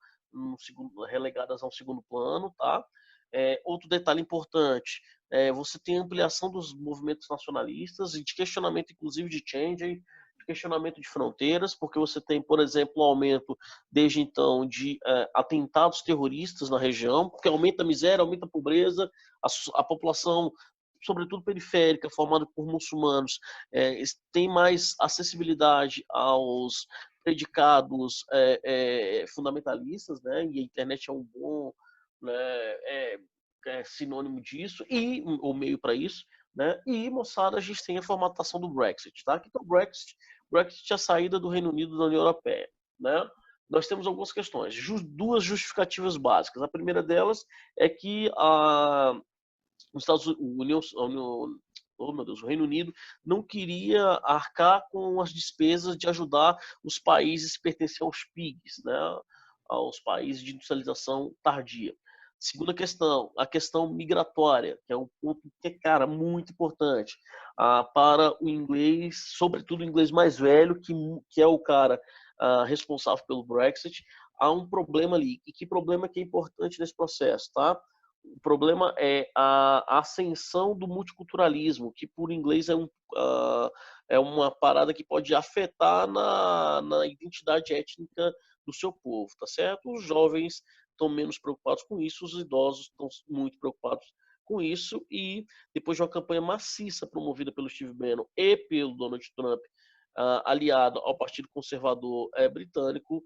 relegadas a um segundo plano, tá? Outro detalhe importante, você tem ampliação dos movimentos nacionalistas e de questionamento, inclusive, de change, de questionamento de fronteiras, porque você tem, por exemplo, um aumento, desde então, de atentados terroristas na região, porque aumenta a miséria, aumenta a pobreza, a população, sobretudo periférica, formada por muçulmanos, tem mais acessibilidade aos predicados fundamentalistas, né? E a internet é um bom, né, sinônimo disso, e o meio para isso, né? E, moçada, a gente tem a formatação do Brexit, tá? Que é o Brexit é a saída do Reino Unido da União Europeia, né? Nós temos algumas questões, duas justificativas básicas. A primeira delas é que os Estados Unidos, o Reino Unido não queria arcar com as despesas de ajudar os países que pertencem aos PIGs, né? Aos países de industrialização tardia. Segunda questão, a questão migratória, que é um ponto que é, cara, muito importante para o inglês, sobretudo o inglês mais velho, que é o cara responsável pelo Brexit. Há um problema ali. E que problema que é importante nesse processo, tá? O problema é a ascensão do multiculturalismo, que por inglês é uma parada que pode afetar na identidade étnica do seu povo, tá certo? Os jovens estão menos preocupados com isso, os idosos estão muito preocupados com isso, e depois de uma campanha maciça promovida pelo Steve Bannon e pelo Donald Trump, aliado ao Partido Conservador britânico,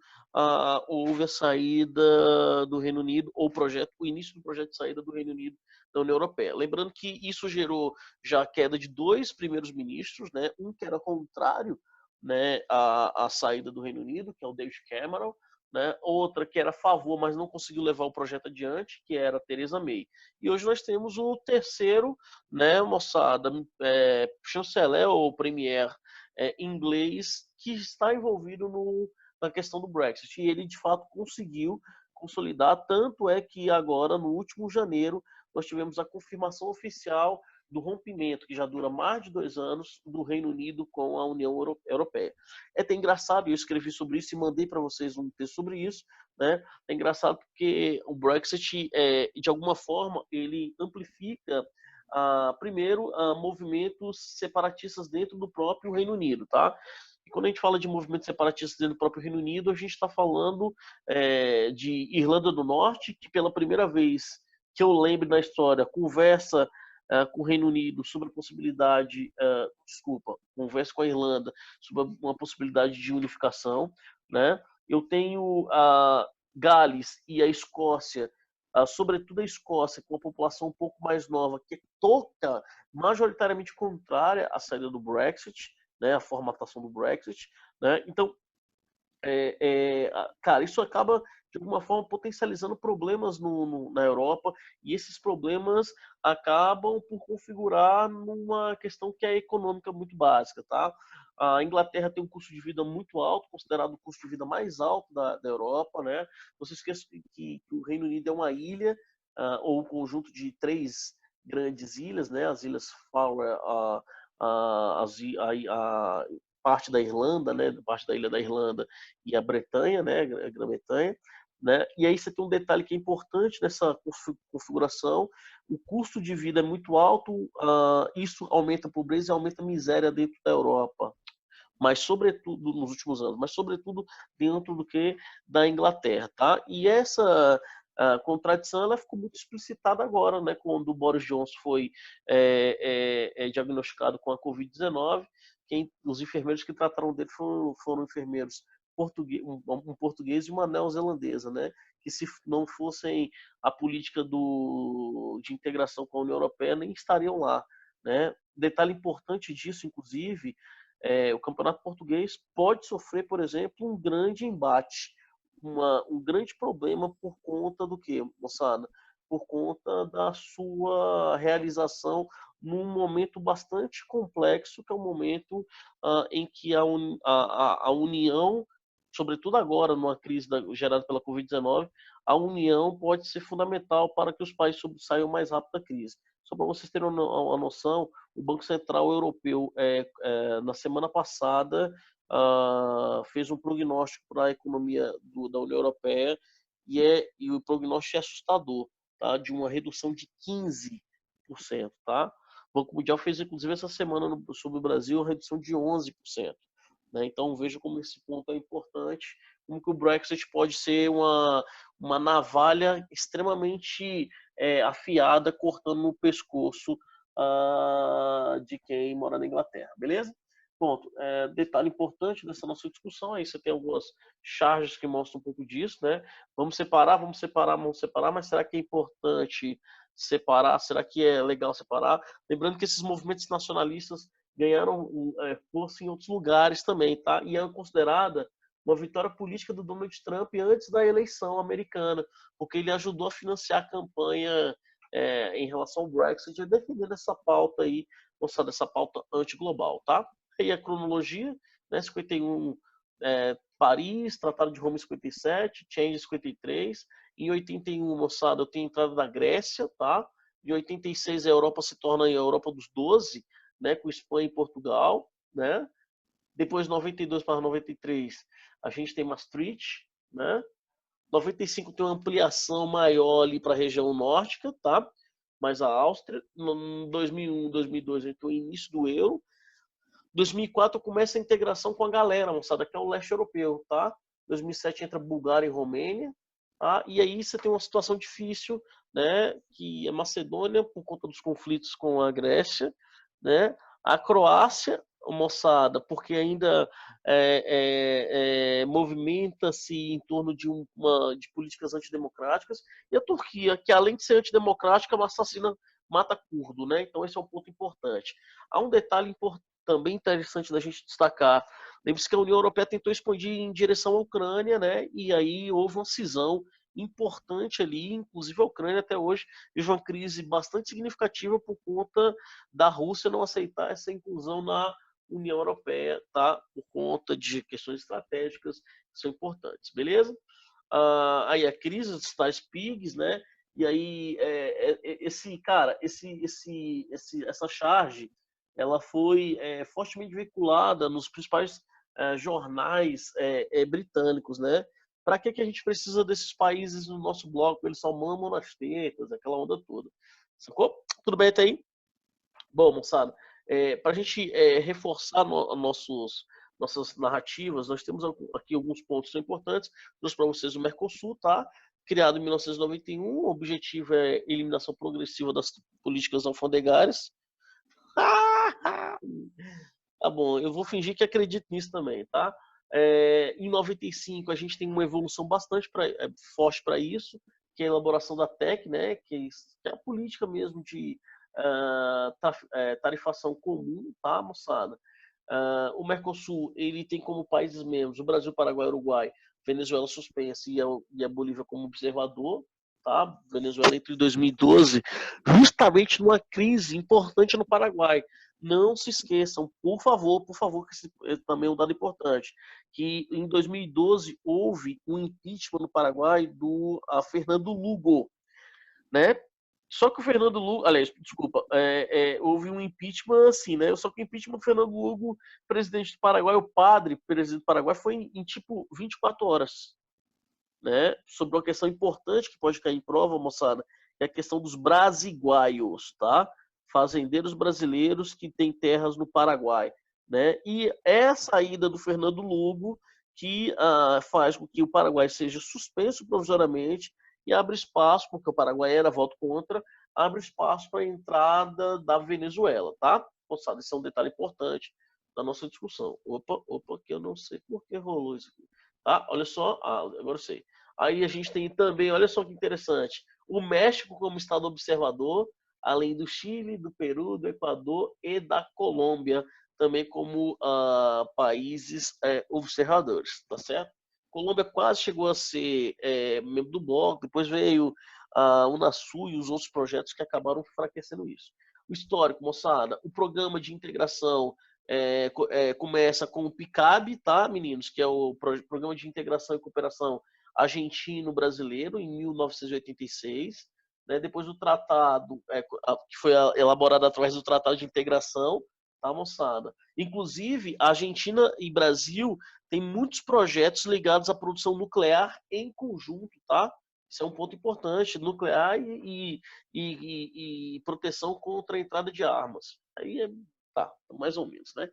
houve a saída do Reino Unido, ou o início do projeto de saída do Reino Unido da União Europeia. Lembrando que isso gerou já a queda de 2 primeiros ministros, né? Um que era contrário, né, à saída do Reino Unido, que é o David Cameron, né? Outra que era a favor, mas não conseguiu levar o projeto adiante, que era a Theresa May. E hoje nós temos o terceiro, né, moçada, chanceler ou premier inglês que está envolvido na questão do Brexit. E ele, de fato, conseguiu consolidar, tanto é que agora, no último janeiro, nós tivemos a confirmação oficial do rompimento, que já dura mais de 2 anos, do Reino Unido com a União Europeia. É até engraçado, eu escrevi sobre isso e mandei para vocês um texto sobre isso, né? É engraçado porque o Brexit, de alguma forma, ele amplifica, primeiro, movimentos separatistas dentro do próprio Reino Unido, tá? E quando a gente fala de movimentos separatistas dentro do próprio Reino Unido, a gente está falando de Irlanda do Norte, que pela primeira vez que eu lembro na história, conversa com o Reino Unido sobre a possibilidade, conversa com a Irlanda sobre uma possibilidade de unificação, né? Eu tenho a Gales e a Escócia, sobretudo a Escócia, com uma população um pouco mais nova, que toca majoritariamente contrária à saída do Brexit, né? A formatação do Brexit, né? Então, cara, isso acaba de alguma forma potencializando problemas na Europa, e esses problemas acabam por configurar numa questão que é econômica muito básica, tá? A Inglaterra tem um custo de vida muito alto, considerado o custo de vida mais alto da Europa, né? Não se esqueça que o Reino Unido é uma ilha, ou um conjunto de 3 grandes ilhas, né? As Ilhas Faroe, a parte da Irlanda, né? Parte da ilha da Irlanda e a Bretanha, né? A Grã-Bretanha. Né? E aí você tem um detalhe que é importante nessa configuração: o custo de vida é muito alto, isso aumenta a pobreza e aumenta a miséria dentro da Europa, mas sobretudo nos últimos anos, mas sobretudo dentro do que da Inglaterra, tá? E essa contradição ela ficou muito explicitada agora, né? Quando o Boris Johnson foi diagnosticado com a Covid-19, os enfermeiros que trataram dele foram enfermeiros um português e uma neozelandesa, né? Que se não fossem a política de integração com a União Europeia, nem estariam lá, né? Detalhe importante disso, inclusive, o Campeonato Português pode sofrer, por exemplo, um grande embate, um grande problema por conta do quê, moçada? Por conta da sua realização num momento bastante complexo, que é o momento em que a União, sobretudo agora, numa crise gerada pela Covid-19, a união pode ser fundamental para que os países saiam mais rápido da crise. Só para vocês terem uma noção, o Banco Central Europeu, na semana passada, fez um prognóstico para a economia da União Europeia, e o prognóstico é assustador, tá? De uma redução de 15%. Tá? O Banco Mundial fez, inclusive, essa semana sobre o Brasil, uma redução de 11%. Né? Então, veja como esse ponto é importante, como que o Brexit pode ser uma navalha extremamente afiada, cortando no pescoço de quem mora na Inglaterra, beleza? Ponto. Detalhe importante dessa nossa discussão, aí você tem algumas charges que mostram um pouco disso, né? Vamos separar, mas será que é importante separar? Será que é legal separar? Lembrando que esses movimentos nacionalistas ganharam força em outros lugares também, tá? E é considerada uma vitória política do Donald Trump antes da eleição americana, porque ele ajudou a financiar a campanha em relação ao Brexit, defendendo essa pauta aí, mostrando essa pauta antiglobal, tá? Aí a cronologia, né? 51, Paris, Tratado de Roma 57, Change 53, Em 81, moçada, eu tenho a entrada da Grécia, tá? Em 86, a Europa se torna a Europa dos 12, né? Com Espanha e Portugal, né? Depois, 92 para 93, a gente tem Maastricht, né? 95 tem uma ampliação maior ali para a região nórdica, tá? Mas a Áustria, em 2001, 2002, a gente tem o início do euro. 2004 começa a integração com a galera, moçada, que é o leste europeu, tá? 2007 entra Bulgária e Romênia, tá? E aí você tem uma situação difícil, né? Que é Macedônia, por conta dos conflitos com a Grécia, né? A Croácia, moçada, porque ainda movimenta-se em torno de políticas antidemocráticas, e a Turquia, que além de ser antidemocrática, ela assassina, mata curdo, né? Então esse é um ponto importante. Há um detalhe também interessante da gente destacar. Lembre-se que a União Europeia tentou expandir em direção à Ucrânia, né? E aí houve uma cisão importante ali, inclusive a Ucrânia até hoje vive uma crise bastante significativa por conta da Rússia não aceitar essa inclusão na União Europeia, tá? Por conta de questões estratégicas que são importantes, beleza? Aí a crise dos tais PIGs, né? E aí essa charge, ela foi fortemente vinculada nos principais jornais britânicos, né? Para que a gente precisa desses países no nosso bloco? Eles só mamam nas tetas, aquela onda toda. Sacou? Tudo bem até aí? Bom, moçada, para a gente reforçar nossas narrativas, nós temos aqui alguns pontos importantes. Trouxe para vocês o Mercosul, tá? Criado em 1991, o objetivo é eliminação progressiva das políticas alfandegárias. Tá bom, eu vou fingir que acredito nisso também, tá? Em 95 a gente tem uma evolução bastante forte para isso, que é a elaboração da TEC, né? Que é a política mesmo de tarifação comum, tá, moçada? O Mercosul, ele tem como países membros o Brasil, Paraguai, Uruguai, Venezuela suspensa e a Bolívia como observador, tá? Venezuela entre 2012, justamente numa crise importante no Paraguai. Não se esqueçam, por favor, que esse também é um dado importante, que em 2012 houve um impeachment no Paraguai do Fernando Lugo, né? Só que o Fernando Lugo, aliás, desculpa, houve um impeachment assim, né? Só que o impeachment do Fernando Lugo, presidente do Paraguai, o padre presidente do Paraguai, foi em tipo 24 horas, né? Sobre uma questão importante que pode cair em prova, moçada, é a questão dos brasiguaios, tá? Fazendeiros brasileiros que têm terras no Paraguai, né? E é a saída do Fernando Lugo que faz com que o Paraguai seja suspenso provisoriamente e abre espaço, porque o Paraguai era voto contra, abre espaço para a entrada da Venezuela, tá? Moçada, esse é um detalhe importante da nossa discussão. Opa, que eu não sei por que rolou isso aqui. Tá? Olha só, agora eu sei. Aí a gente tem também, olha só que interessante, o México como estado observador, além do Chile, do Peru, do Equador e da Colômbia, também como países observadores, tá certo? Colômbia quase chegou a ser membro do bloco, depois veio a Unasul e os outros projetos que acabaram enfraquecendo isso. O histórico, moçada, o programa de integração começa com o PICAB, tá, meninos? Que é o Programa de Integração e Cooperação Argentino-Brasileiro, em 1986. Né? Depois do tratado, que foi elaborado através do Tratado de Integração, tá, moçada? Inclusive, a Argentina e Brasil têm muitos projetos ligados à produção nuclear em conjunto, tá? Isso é um ponto importante, nuclear e proteção contra a entrada de armas. Aí tá, mais ou menos, né?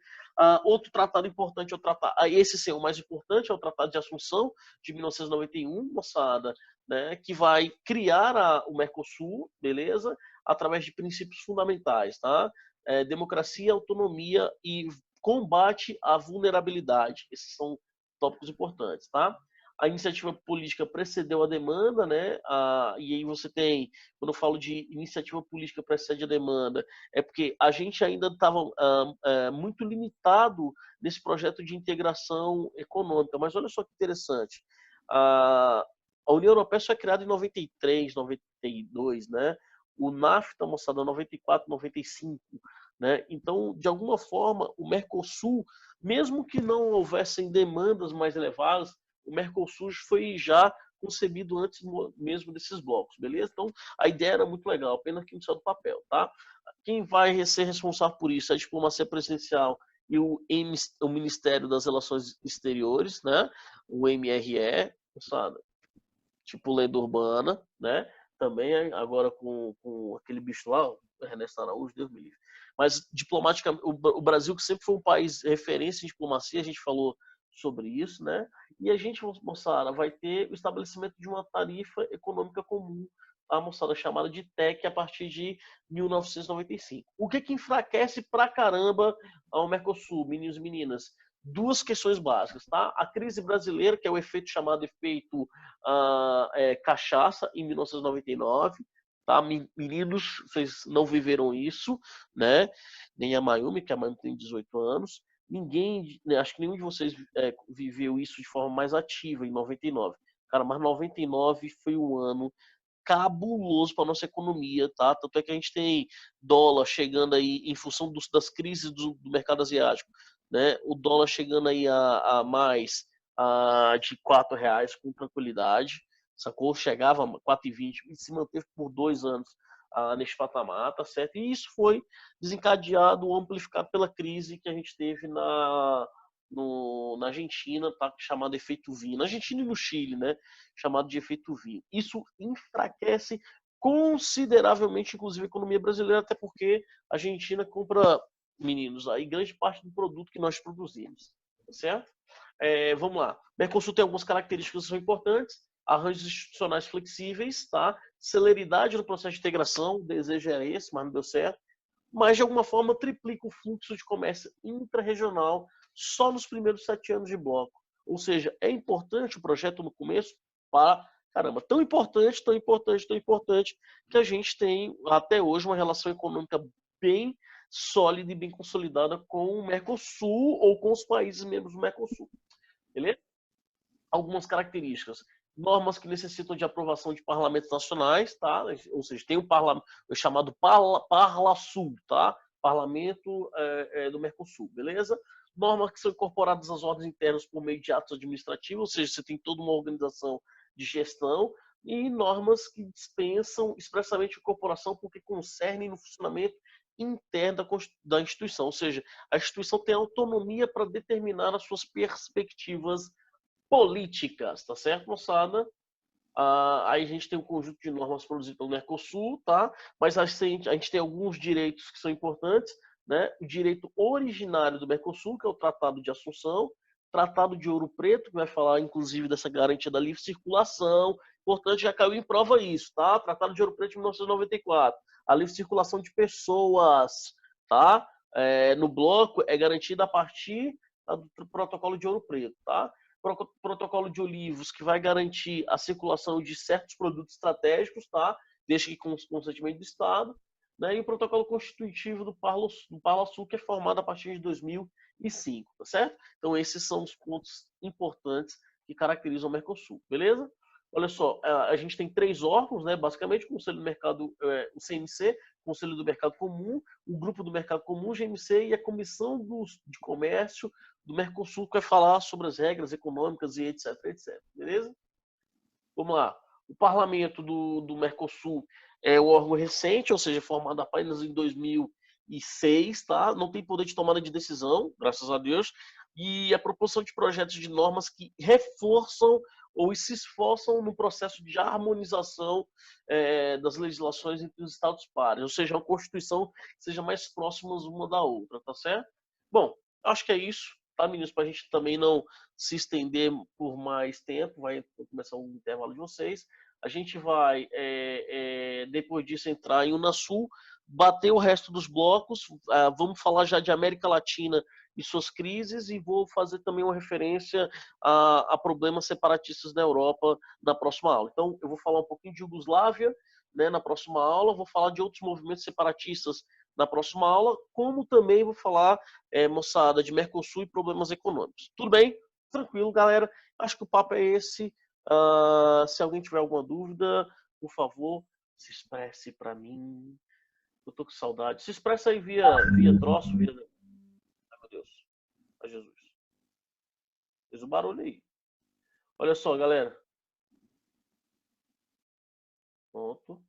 Outro tratado importante é o tratado, esse sim, o mais importante é o Tratado de Assunção de 1991, moçada, né? Que vai criar o Mercosul, beleza? Através de princípios fundamentais, tá? Democracia, autonomia e combate à vulnerabilidade. Esses são tópicos importantes, tá? A iniciativa política precedeu a demanda, né? E aí você tem, quando eu falo de iniciativa política precede a demanda, é porque a gente ainda estava muito limitado nesse projeto de integração econômica. Mas olha só que interessante. A União Europeia só é criada em 93, 92, né? O NAFTA, moçada, 94, 95. Né? Então, de alguma forma, o Mercosul, mesmo que não houvessem demandas mais elevadas, o Mercosul foi já concebido antes mesmo desses blocos, beleza? Então, a ideia era muito legal, apenas que não saiu do papel, tá? Quem vai ser responsável por isso é a diplomacia presidencial e o Ministério das Relações Exteriores, né? O MRE, sabe? Tipo lenda urbana, né? Também agora com aquele bicho lá, o Ernesto Araújo, Deus me livre. Mas diplomaticamente, o Brasil, que sempre foi um país referência em diplomacia, a gente falou sobre isso, né? E a gente, moçada, vai ter o estabelecimento de uma tarifa econômica comum, a moçada, chamada de TEC, a partir de 1995. O que enfraquece pra caramba ao Mercosul, meninos e meninas? Duas questões básicas, tá? A crise brasileira, que é o efeito chamado efeito cachaça, em 1999, tá? Meninos, vocês não viveram isso, né? Nem a Mayumi, que a Mayumi tem 18 anos. Ninguém, acho que nenhum de vocês viveu isso de forma mais ativa em 99. Cara, mas 99 foi um ano cabuloso para nossa economia, tá? Tanto é que a gente tem dólar chegando aí em função das crises do mercado asiático, né? O dólar chegando aí a mais de R$ 4 com tranquilidade, sacou? Chegava a 4,20 e se manteve por 2 anos neste patamar, tá certo? E isso foi desencadeado, amplificado pela crise que a gente teve na Argentina, tá? Chamado efeito vinho. Na Argentina e no Chile, né? Chamado de efeito vinho. Isso enfraquece consideravelmente, inclusive, a economia brasileira, até porque a Argentina compra, meninos, aí grande parte do produto que nós produzimos, tá certo? Vamos lá. Mercosul tem algumas características que são importantes: arranjos institucionais flexíveis, tá? Celeridade no processo de integração, o desejo era esse, mas não deu certo. Mas, de alguma forma, triplica o fluxo de comércio intra-regional só nos primeiros 7 anos de bloco. Ou seja, é importante o projeto no começo para, caramba, tão importante, tão importante, tão importante, que a gente tem até hoje uma relação econômica bem sólida e bem consolidada com o Mercosul ou com os países membros do Mercosul. Beleza? Algumas características: normas que necessitam de aprovação de parlamentos nacionais, tá? Ou seja, tem o chamado Parlasul, tá? Parlamento do Mercosul, beleza? Normas que são incorporadas às ordens internas por meio de atos administrativos, ou seja, você tem toda uma organização de gestão, e normas que dispensam expressamente a incorporação porque concernem no funcionamento interno da instituição, ou seja, a instituição tem autonomia para determinar as suas perspectivas políticas, tá certo, moçada? Aí a gente tem um conjunto de normas produzidas pelo Mercosul, tá? Mas a gente tem alguns direitos que são importantes, né? O direito originário do Mercosul, que é o Tratado de Assunção, Tratado de Ouro Preto, que vai falar inclusive dessa garantia da livre circulação. Importante, já caiu em prova isso, tá? Tratado de Ouro Preto de 1994. A livre circulação de pessoas, tá? No bloco é garantida a partir do protocolo de Ouro Preto, tá? Protocolo de Olivos, que vai garantir a circulação de certos produtos estratégicos, tá? Desde que com consentimento do Estado, né? E o protocolo constitutivo do Parlasul, que é formado a partir de 2005, tá certo? Então esses são os pontos importantes que caracterizam o Mercosul, beleza? Olha só, a gente tem 3 órgãos, né? Basicamente, o Conselho do Mercado, o CMC, Conselho do Mercado Comum, o Grupo do Mercado Comum, o GMC, e a Comissão de Comércio do Mercosul, que vai falar sobre as regras econômicas e etc, etc. Beleza? Vamos lá. O Parlamento do Mercosul é o órgão recente, ou seja, formado apenas em 2006, tá? Não tem poder de tomada de decisão, graças a Deus, e a proposição de projetos de normas que reforçam ou se esforçam no processo de harmonização das legislações entre os Estados pares, ou seja, uma Constituição que seja mais próximas uma da outra, tá certo? Bom, acho que é isso, tá, meninos? Para a gente também não se estender por mais tempo, vai começar o intervalo de vocês. A gente vai, depois disso, entrar em Unasul, bater o resto dos blocos, vamos falar já de América Latina e suas crises, e vou fazer também uma referência a problemas separatistas na Europa na próxima aula. Então, eu vou falar um pouquinho de Iugoslávia, né, na próxima aula, vou falar de outros movimentos separatistas na próxima aula, como também vou falar, moçada, de Mercosul e problemas econômicos. Tudo bem? Tranquilo, galera? Acho que o papo é esse. Se alguém tiver alguma dúvida, por favor, se expresse para mim. Eu tô com saudade. Se expressa aí via troço, via... Ai, meu Deus. Ai, Jesus. Fez o barulho aí. Olha só, galera. Pronto.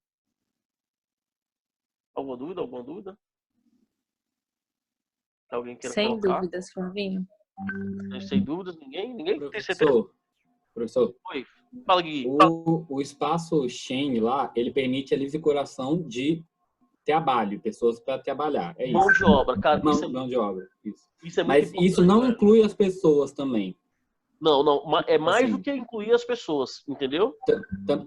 Alguma dúvida? Alguma dúvida? Alguém queira Sem colocar? dúvidas, Flavinho. Sem dúvidas? Ninguém? Ninguém tem certeza? Professor, Oi. Fala, Gui. o espaço Schengen lá, ele permite a livre circulação de trabalho, pessoas para trabalhar. É Mão isso. de obra, cara. Mão de obra. Isso. Isso é muito Mas importante, isso não velho. inclui as pessoas também. Não. É mais Assim, do que incluir as pessoas, entendeu?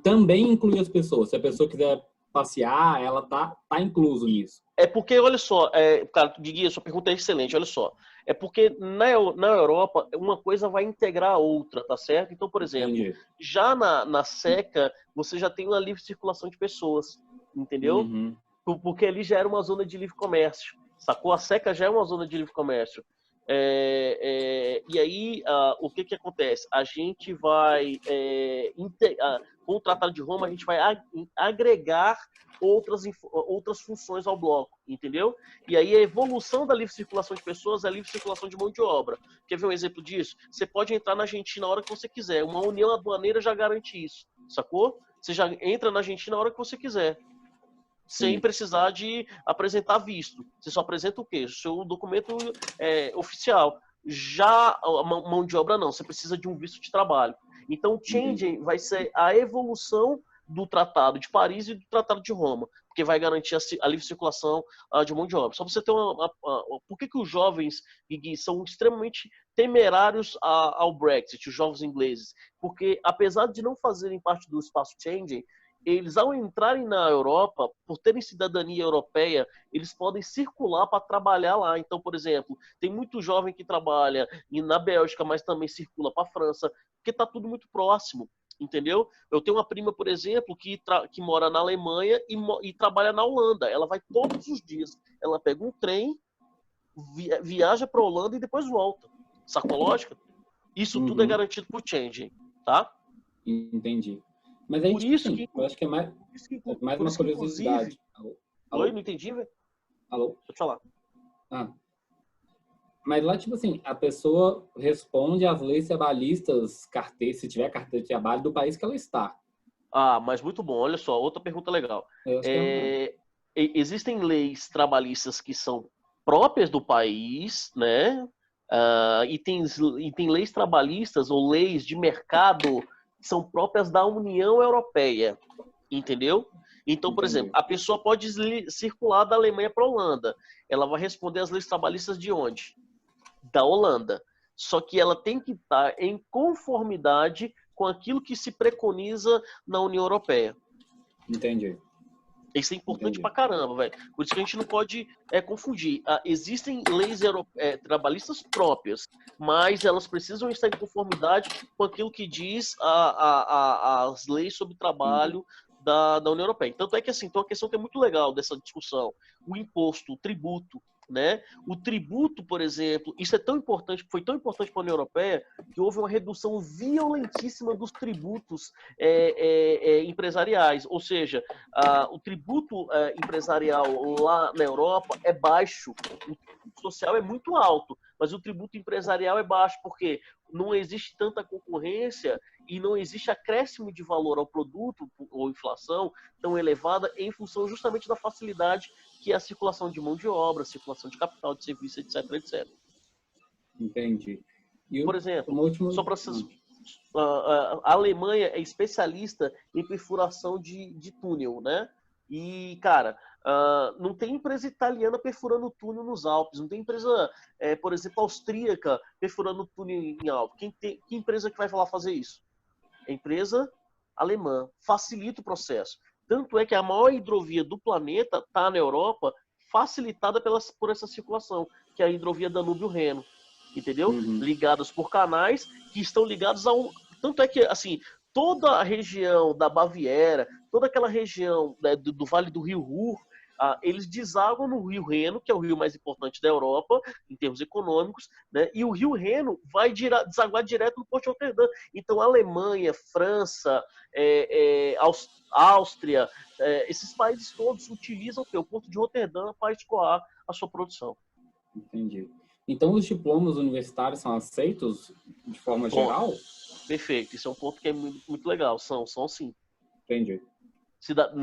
Também inclui as pessoas. Se a pessoa quiser passear, ela tá incluso nisso. É porque, olha só, cara, Gui, a sua pergunta é excelente, olha só. É porque na Europa, uma coisa vai integrar a outra, tá certo? Então, por exemplo, Entendi. já na SECA, você já tem uma livre circulação de pessoas, entendeu? Uhum. Porque ali já era uma zona de livre comércio, sacou? A SECA já é uma zona de livre comércio. E aí, o que acontece? A gente vai, com o Tratado de Roma, a gente vai agregar outras funções ao bloco, entendeu? E aí a evolução da livre circulação de pessoas é a livre circulação de mão de obra. Quer ver um exemplo disso? Você pode entrar na Argentina a hora que você quiser. Uma união aduaneira já garante isso, sacou? Você já entra na Argentina a hora que você quiser. Sem precisar de apresentar visto. Você só apresenta o quê? O seu documento oficial. Já a mão de obra não, você precisa de um visto de trabalho. Então o Schengen vai ser a evolução do Tratado de Paris e do Tratado de Roma, porque vai garantir a livre circulação de mão de obra. Só pra você ter por que os jovens, Gui, são extremamente temerários ao Brexit, os jovens ingleses? Porque apesar de não fazerem parte do espaço Schengen, eles, ao entrarem na Europa, por terem cidadania europeia, eles podem circular para trabalhar lá. Então, por exemplo, tem muito jovem que trabalha na Bélgica, mas também circula para a França, porque está tudo muito próximo, entendeu? Eu tenho uma prima, por exemplo, que mora na Alemanha e trabalha na Holanda. Ela vai todos os dias. Ela pega um trem, viaja para a Holanda e depois volta. Sacou a lógica? Isso tudo é garantido por Schengen, tá? Entendi. Mas aí, por tipo isso assim, eu acho que é mais uma curiosidade. Alô? Oi, não entendi, velho? Alô? Deixa eu te falar. Mas lá, tipo assim, a pessoa responde às leis trabalhistas, se tiver carteira de trabalho, do país que ela está. Mas muito bom. Olha só, outra pergunta legal. Existem leis trabalhistas que são próprias do país, né? E tem leis trabalhistas ou leis de mercado que são próprias da União Europeia, entendeu? Então, por exemplo, a pessoa pode circular da Alemanha para a Holanda. Ela vai responder às leis trabalhistas de onde? Da Holanda. Só que ela tem que estar em conformidade com aquilo que se preconiza na União Europeia. Entendi. Isso é importante pra caramba, velho. Por isso que a gente não pode confundir. Existem leis trabalhistas próprias, mas elas precisam estar em conformidade com aquilo que diz as leis sobre trabalho da União Europeia. Tanto é que, assim, tem uma questão que é muito legal dessa discussão. O imposto, o tributo, né? O tributo, por exemplo, isso é tão importante, foi tão importante para a União Europeia que houve uma redução violentíssima dos tributos empresariais. Ou seja, o tributo empresarial lá na Europa é baixo, o tributo social é muito alto, mas o tributo empresarial é baixo porque não existe tanta concorrência e não existe acréscimo de valor ao produto ou inflação tão elevada em função justamente da facilidade que é a circulação de mão de obra, circulação de capital, de serviço, etc, etc. Entendi. Por exemplo, só para a Alemanha é especialista em perfuração de túnel, né? E, cara, não tem empresa italiana perfurando túnel nos Alpes, não tem empresa, por exemplo, austríaca perfurando túnel em Alpes. Que empresa que vai lá fazer isso? É empresa alemã. Facilita o processo. Tanto é que a maior hidrovia do planeta está na Europa, facilitada por essa circulação, que é a hidrovia Danúbio-Reno, entendeu? Ligadas por canais que estão ligados a um... Tanto é que, assim, toda a região da Baviera, toda aquela região, né, do Vale do Rio Ruhr, eles desaguam no Rio Reno, que é o rio mais importante da Europa, em termos econômicos, né? E o Rio Reno vai desaguar direto no Porto de Roterdã. Então, Alemanha, França, Áustria, esses países todos utilizam o Porto de Roterdã para escoar a sua produção. Entendi. Então, os diplomas universitários são aceitos de forma geral? Perfeito. Isso é um ponto que é muito legal. São sim. Entendi.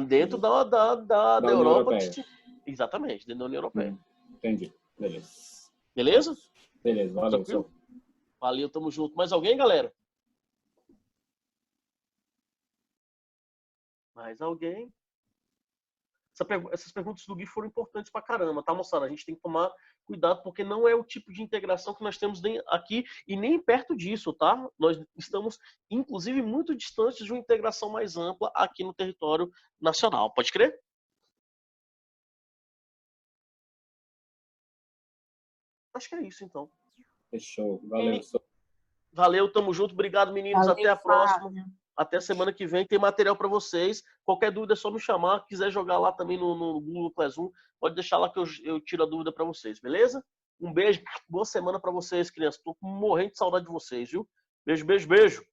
Dentro da União Europa. Europeia. Exatamente, dentro da União Europeia. Entendi. Beleza. Beleza? Beleza, valeu. Tranquilo? Valeu, tamo junto. Mais alguém, galera? Mais alguém? Essas perguntas do Gui foram importantes pra caramba, tá, moçada? A gente tem que tomar cuidado, porque não é o tipo de integração que nós temos aqui e nem perto disso, tá? Nós estamos, inclusive, muito distantes de uma integração mais ampla aqui no território nacional. Pode crer? Acho que é isso, então. Fechou. Valeu. Valeu, tamo junto. Obrigado, meninos. Valeu, até a próxima. Flávio. Até semana que vem. Tem material para vocês. Qualquer dúvida é só me chamar. Quiser jogar lá também no Google Classroom, pode deixar lá que eu tiro a dúvida para vocês, beleza? Um beijo. Boa semana para vocês, crianças. Tô morrendo de saudade de vocês, viu? Beijo, beijo, beijo.